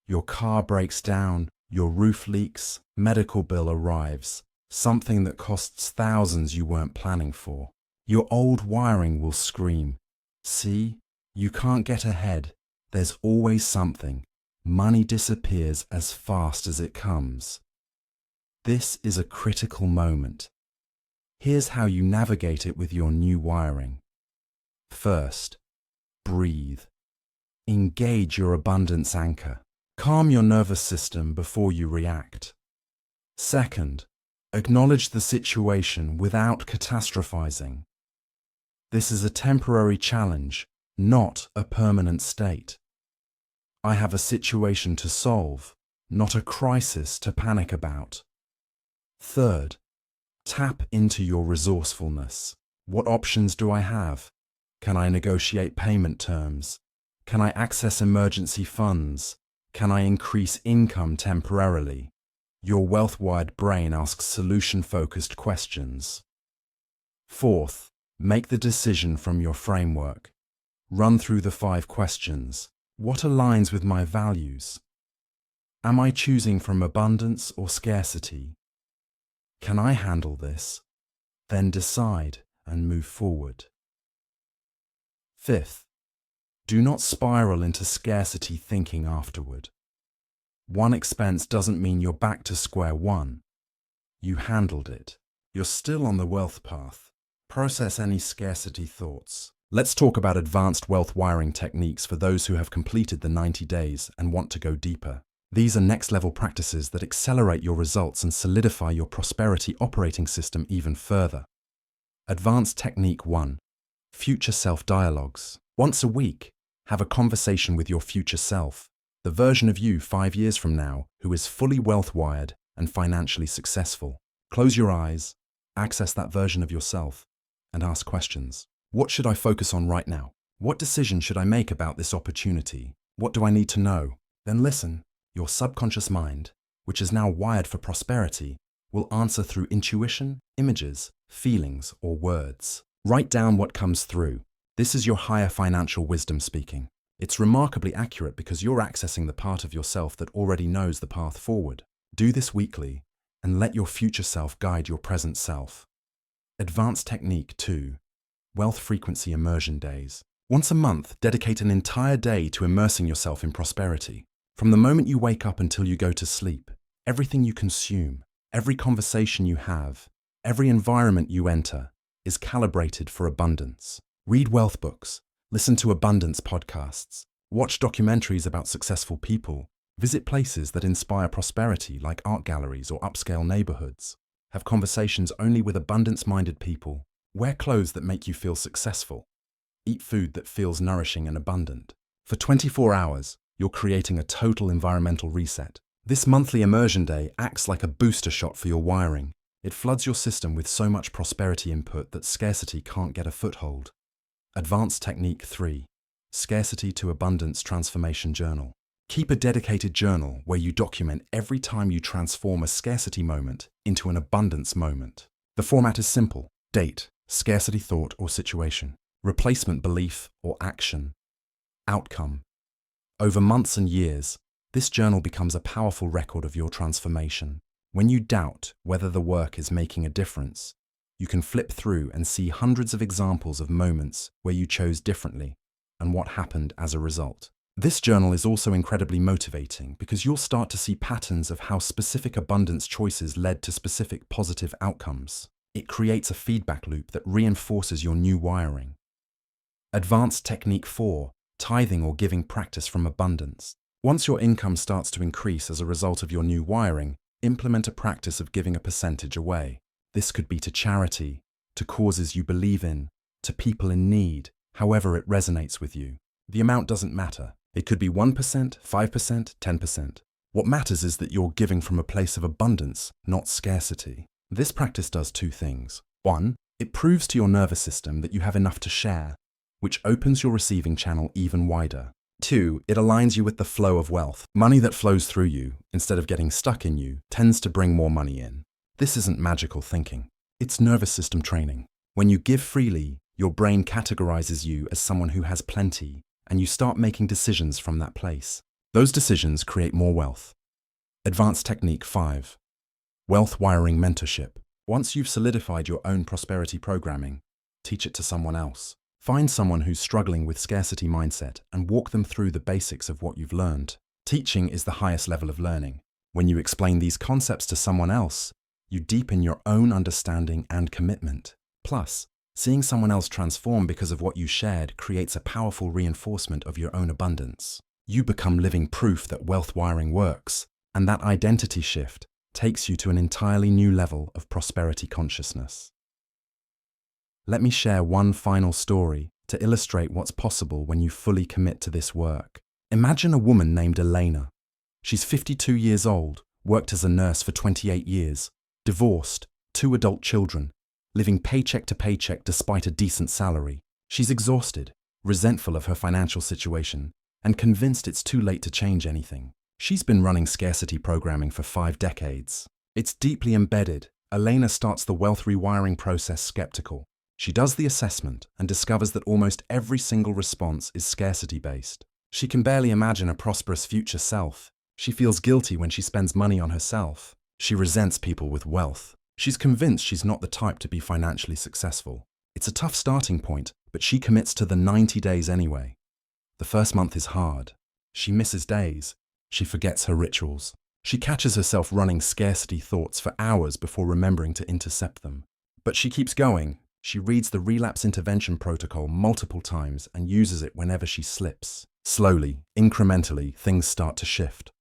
Your car breaks down, your roof leaks, medical bill arrives, something that costs thousands you weren't planning for. Your old wiring will scream, "See, you can't get ahead. There's always something. Money disappears as fast as it comes." This is a critical moment. Here's how you navigate it with your new wiring. First, breathe. Engage your abundance anchor. Calm your nervous system before you react. Second, acknowledge the situation without catastrophizing. This is a temporary challenge, not a permanent state. I have a situation to solve, not a crisis to panic about. Third, tap into your resourcefulness. What options do I have? Can I negotiate payment terms? Can I access emergency funds? Can I increase income temporarily? Your wealth-wired brain asks solution-focused questions. Fourth, make the decision from your framework. Run through the 5 questions. What aligns with my values? Am I choosing from abundance or scarcity? Can I handle this? Then decide and move forward. Fifth, do not spiral into scarcity thinking afterward. One expense doesn't mean you're back to square one. You handled it. You're still on the wealth path. Process any scarcity thoughts. Let's talk about advanced wealth wiring techniques for those who have completed the 90 days and want to go deeper. These are next-level practices that accelerate your results and solidify your prosperity operating system even further. Advanced Technique 1. Future Self Dialogues. Once a week, have a conversation with your future self, the version of you 5 years from now who is fully wealth-wired and financially successful. Close your eyes, access that version of yourself, and ask questions. What should I focus on right now? What decision should I make about this opportunity? What do I need to know? Then listen. Your subconscious mind, which is now wired for prosperity, will answer through intuition, images, feelings, or words. Write down what comes through. This is your higher financial wisdom speaking. It's remarkably accurate because you're accessing the part of yourself that already knows the path forward. Do this weekly and let your future self guide your present self. Advanced Technique 2. Wealth Frequency Immersion Days. Once a month, dedicate an entire day to immersing yourself in prosperity. From the moment you wake up until you go to sleep, everything you consume, every conversation you have, every environment you enter is calibrated for abundance. Read wealth books, listen to abundance podcasts, watch documentaries about successful people, visit places that inspire prosperity like art galleries or upscale neighborhoods, have conversations only with abundance-minded people, wear clothes that make you feel successful, eat food that feels nourishing and abundant. For 24 hours, you're creating a total environmental reset. This monthly immersion day acts like a booster shot for your wiring. It floods your system with so much prosperity input that scarcity can't get a foothold. Advanced Technique 3. Scarcity to Abundance Transformation Journal. Keep a dedicated journal where you document every time you transform a scarcity moment into an abundance moment. The format is simple. Date, scarcity thought or situation. Replacement belief or action. Outcome. Over months and years, this journal becomes a powerful record of your transformation. When you doubt whether the work is making a difference, you can flip through and see hundreds of examples of moments where you chose differently and what happened as a result. This journal is also incredibly motivating because you'll start to see patterns of how specific abundance choices led to specific positive outcomes. It creates a feedback loop that reinforces your new wiring. Advanced Technique 4. Tithing or giving practice from abundance. Once your income starts to increase as a result of your new wiring, implement a practice of giving a percentage away. This could be to charity, to causes you believe in, to people in need, however it resonates with you. The amount doesn't matter. It could be 1%, 5%, 10%. What matters is that you're giving from a place of abundance, not scarcity. This practice does two things. 1, it proves to your nervous system that you have enough to share, which opens your receiving channel even wider. 2, it aligns you with the flow of wealth. Money that flows through you, instead of getting stuck in you, tends to bring more money in. This isn't magical thinking. It's nervous system training. When you give freely, your brain categorizes you as someone who has plenty, and you start making decisions from that place. Those decisions create more wealth. Advanced Technique 5. Wealth Wiring Mentorship. Once you've solidified your own prosperity programming, teach it to someone else. Find someone who's struggling with scarcity mindset and walk them through the basics of what you've learned. Teaching is the highest level of learning. When you explain these concepts to someone else, you deepen your own understanding and commitment. Plus, seeing someone else transform because of what you shared creates a powerful reinforcement of your own abundance. You become living proof that wealth wiring works, and that identity shift takes you to an entirely new level of prosperity consciousness. Let me share one final story to illustrate what's possible when you fully commit to this work. Imagine a woman named Elena. She's 52 years old, worked as a nurse for 28 years, divorced, 2 adult children, living paycheck to paycheck despite a decent salary. She's exhausted, resentful of her financial situation, and convinced it's too late to change anything. She's been running scarcity programming for 5 decades. It's deeply embedded. Elena starts the wealth rewiring process skeptical. She does the assessment and discovers that almost every single response is scarcity-based. She can barely imagine a prosperous future self. She feels guilty when she spends money on herself. She resents people with wealth. She's convinced she's not the type to be financially successful. It's a tough starting point, but she commits to the 90 days anyway. The first month is hard. She misses days. She forgets her rituals. She catches herself running scarcity thoughts for hours before remembering to intercept them. But she keeps going. She reads the relapse intervention protocol multiple times and uses it whenever she slips. Slowly, incrementally, things start to shift.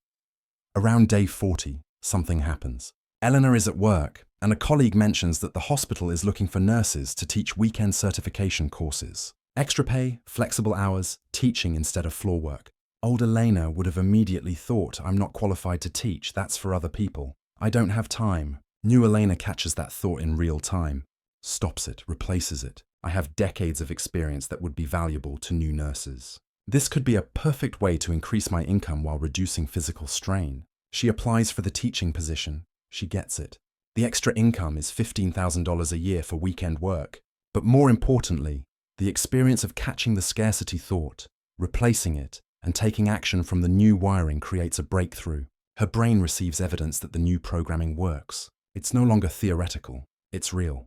Around day 40, something happens. Eleanor is at work, and a colleague mentions that the hospital is looking for nurses to teach weekend certification courses. Extra pay, flexible hours, teaching instead of floor work. Old Elena would have immediately thought, I'm not qualified to teach, that's for other people. I don't have time. New Elena catches that thought in real time, stops it, replaces it. I have decades of experience that would be valuable to new nurses. This could be a perfect way to increase my income while reducing physical strain. She applies for the teaching position. She gets it. The extra income is $15,000 a year for weekend work. But more importantly, the experience of catching the scarcity thought, replacing it, and taking action from the new wiring creates a breakthrough. Her brain receives evidence that the new programming works. It's no longer theoretical, it's real.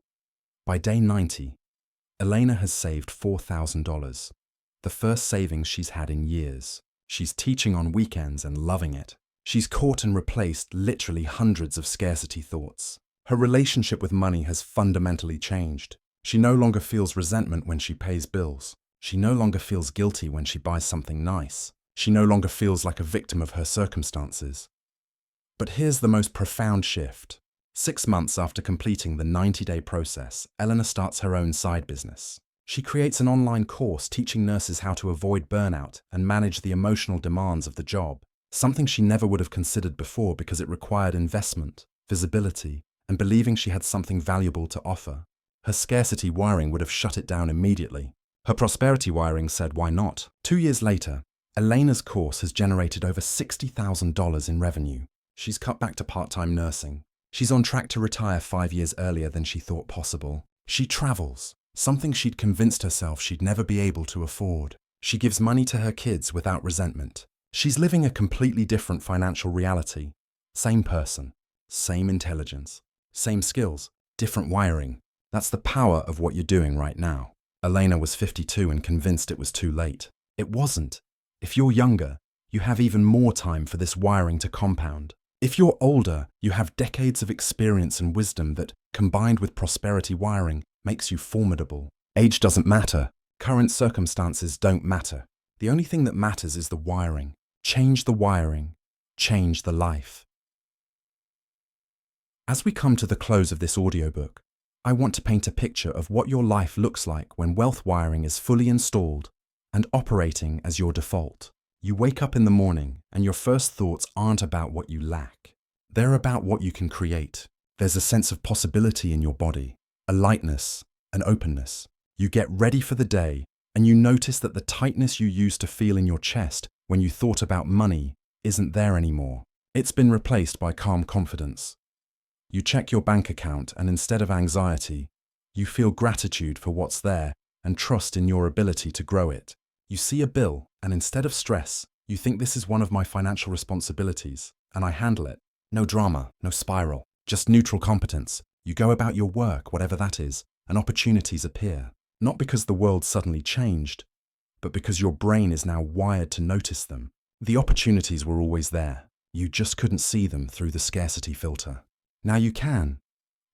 By day 90, Elena has saved $4,000, the first savings she's had in years. She's teaching on weekends and loving it. She's caught and replaced literally hundreds of scarcity thoughts. Her relationship with money has fundamentally changed. She no longer feels resentment when she pays bills. She no longer feels guilty when she buys something nice. She no longer feels like a victim of her circumstances. But here's the most profound shift. 6 months after completing the 90-day process, Eleanor starts her own side business. She creates an online course teaching nurses how to avoid burnout and manage the emotional demands of the job, something she never would have considered before because it required investment, visibility, and believing she had something valuable to offer. Her scarcity wiring would have shut it down immediately. Her prosperity wiring said, why not? 2 years later, Elena's course has generated over $60,000 in revenue. She's cut back to part-time nursing. She's on track to retire 5 years earlier than she thought possible. She travels, something she'd convinced herself she'd never be able to afford. She gives money to her kids without resentment. She's living a completely different financial reality. Same person, same intelligence, same skills, different wiring. That's the power of what you're doing right now. Elena was 52 and convinced it was too late. It wasn't. If you're younger, you have even more time for this wiring to compound. If you're older, you have decades of experience and wisdom that, combined with prosperity wiring, makes you formidable. Age doesn't matter. Current circumstances don't matter. The only thing that matters is the wiring. Change the wiring. Change the life. As we come to the close of this audiobook, I want to paint a picture of what your life looks like when wealth wiring is fully installed and operating as your default. You wake up in the morning and your first thoughts aren't about what you lack. They're about what you can create. There's a sense of possibility in your body, a lightness, an openness. You get ready for the day and you notice that the tightness you used to feel in your chest when you thought about money isn't there anymore. It's been replaced by calm confidence. You check your bank account and instead of anxiety, you feel gratitude for what's there and trust in your ability to grow it. You see a bill and instead of stress, you think this is one of my financial responsibilities and I handle it. No drama, no spiral, just neutral competence. You go about your work, whatever that is, and opportunities appear. Not because the world suddenly changed, but because your brain is now wired to notice them. The opportunities were always there. You just couldn't see them through the scarcity filter. Now you can.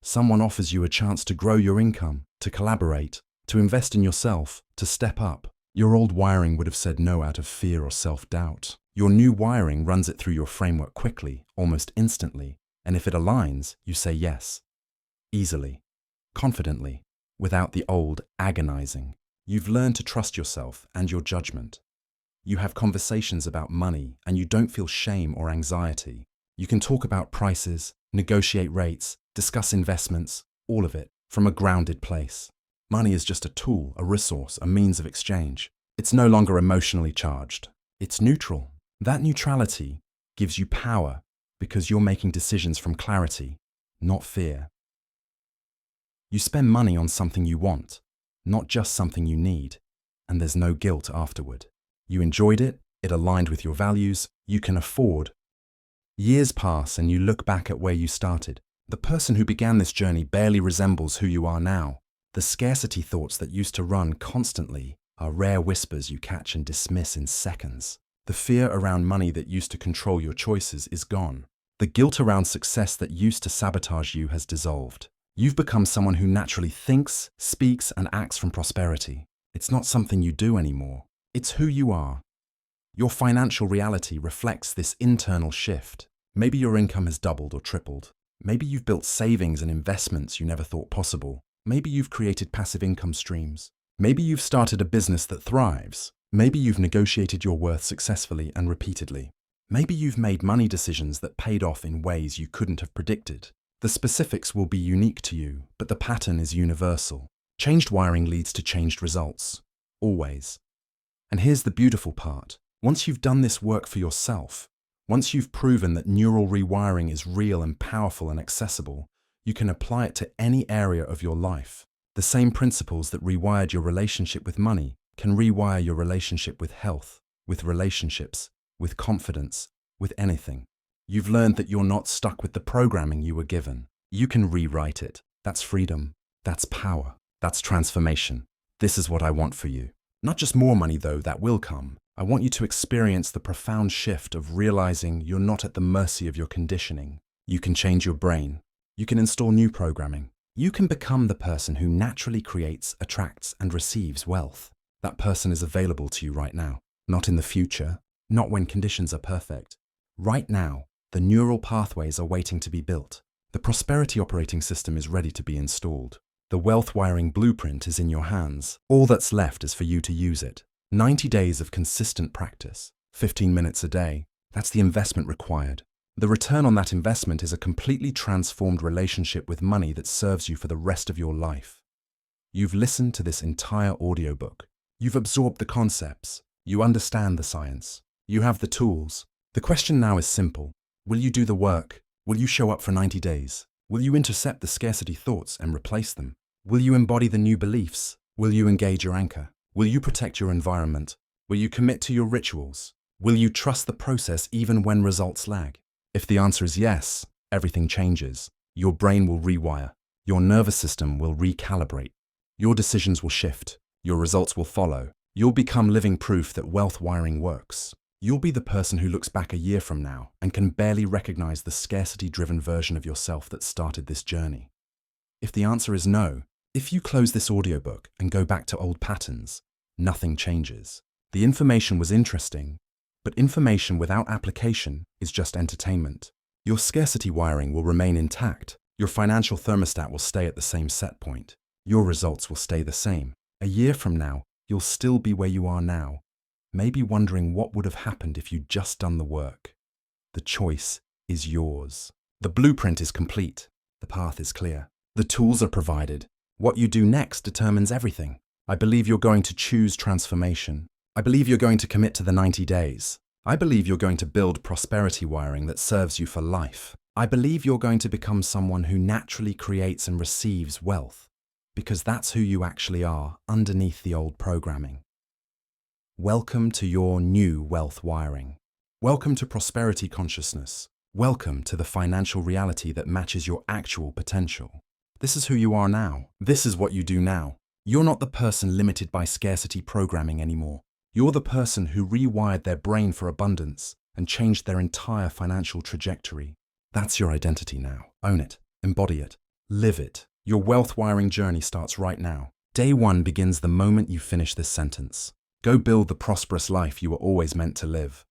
Someone offers you a chance to grow your income, to collaborate, to invest in yourself, to step up. Your old wiring would have said no out of fear or self-doubt. Your new wiring runs it through your framework quickly, almost instantly, and if it aligns, you say yes. Easily, confidently, without the old agonizing. You've learned to trust yourself and your judgment. You have conversations about money and you don't feel shame or anxiety. You can talk about prices, negotiate rates, discuss investments, all of it from a grounded place. Money is just a tool, a resource, a means of exchange. It's no longer emotionally charged. It's neutral. That neutrality gives you power because you're making decisions from clarity, not fear. You spend money on something you want, not just something you need, and there's no guilt afterward. You enjoyed it, it aligned with your values, you can afford. Years pass and you look back at where you started. The person who began this journey barely resembles who you are now. The scarcity thoughts that used to run constantly are rare whispers you catch and dismiss in seconds. The fear around money that used to control your choices is gone. The guilt around success that used to sabotage you has dissolved. You've become someone who naturally thinks, speaks, and acts from prosperity. It's not something you do anymore. It's who you are. Your financial reality reflects this internal shift. Maybe your income has doubled or tripled. Maybe you've built savings and investments you never thought possible. Maybe you've created passive income streams. Maybe you've started a business that thrives. Maybe you've negotiated your worth successfully and repeatedly. Maybe you've made money decisions that paid off in ways you couldn't have predicted. The specifics will be unique to you, but the pattern is universal. Changed wiring leads to changed results. Always. And here's the beautiful part. Once you've done this work for yourself, once you've proven that neural rewiring is real and powerful and accessible, you can apply it to any area of your life. The same principles that rewired your relationship with money can rewire your relationship with health, with relationships, with confidence, with anything. You've learned that you're not stuck with the programming you were given. You can rewrite it. That's freedom. That's power. That's transformation. This is what I want for you. Not just more money, though, that will come. I want you to experience the profound shift of realizing you're not at the mercy of your conditioning. You can change your brain. You can install new programming. You can become the person who naturally creates, attracts, and receives wealth. That person is available to you right now. Not in the future. Not when conditions are perfect. Right now, the neural pathways are waiting to be built. The prosperity operating system is ready to be installed. The wealth wiring blueprint is in your hands. All that's left is for you to use it. 90 days of consistent practice, 15 minutes a day. That's the investment required. The return on that investment is a completely transformed relationship with money that serves you for the rest of your life. You've listened to this entire audiobook. You've absorbed the concepts. You understand the science. You have the tools. The question now is simple. Will you do the work? Will you show up for 90 days? Will you intercept the scarcity thoughts and replace them? Will you embody the new beliefs? Will you engage your anchor? Will you protect your environment? Will you commit to your rituals? Will you trust the process even when results lag? If the answer is yes, everything changes. Your brain will rewire. Your nervous system will recalibrate. Your decisions will shift. Your results will follow. You'll become living proof that wealth wiring works. You'll be the person who looks back a year from now and can barely recognize the scarcity-driven version of yourself that started this journey. If the answer is no, if you close this audiobook and go back to old patterns, nothing changes. The information was interesting, but information without application is just entertainment. Your scarcity wiring will remain intact. Your financial thermostat will stay at the same set point. Your results will stay the same. A year from now, you'll still be where you are now, maybe wondering what would have happened if you'd just done the work. The choice is yours. The blueprint is complete. The path is clear. The tools are provided. What you do next determines everything. I believe you're going to choose transformation. I believe you're going to commit to the 90 days. I believe you're going to build prosperity wiring that serves you for life. I believe you're going to become someone who naturally creates and receives wealth, because that's who you actually are underneath the old programming. Welcome to your new wealth wiring. Welcome to prosperity consciousness. Welcome to the financial reality that matches your actual potential. This is who you are now. This is what you do now. You're not the person limited by scarcity programming anymore. You're the person who rewired their brain for abundance and changed their entire financial trajectory. That's your identity now. Own it. Embody it. Live it. Your wealth wiring journey starts right now. Day one begins the moment you finish this sentence. Go build the prosperous life you were always meant to live.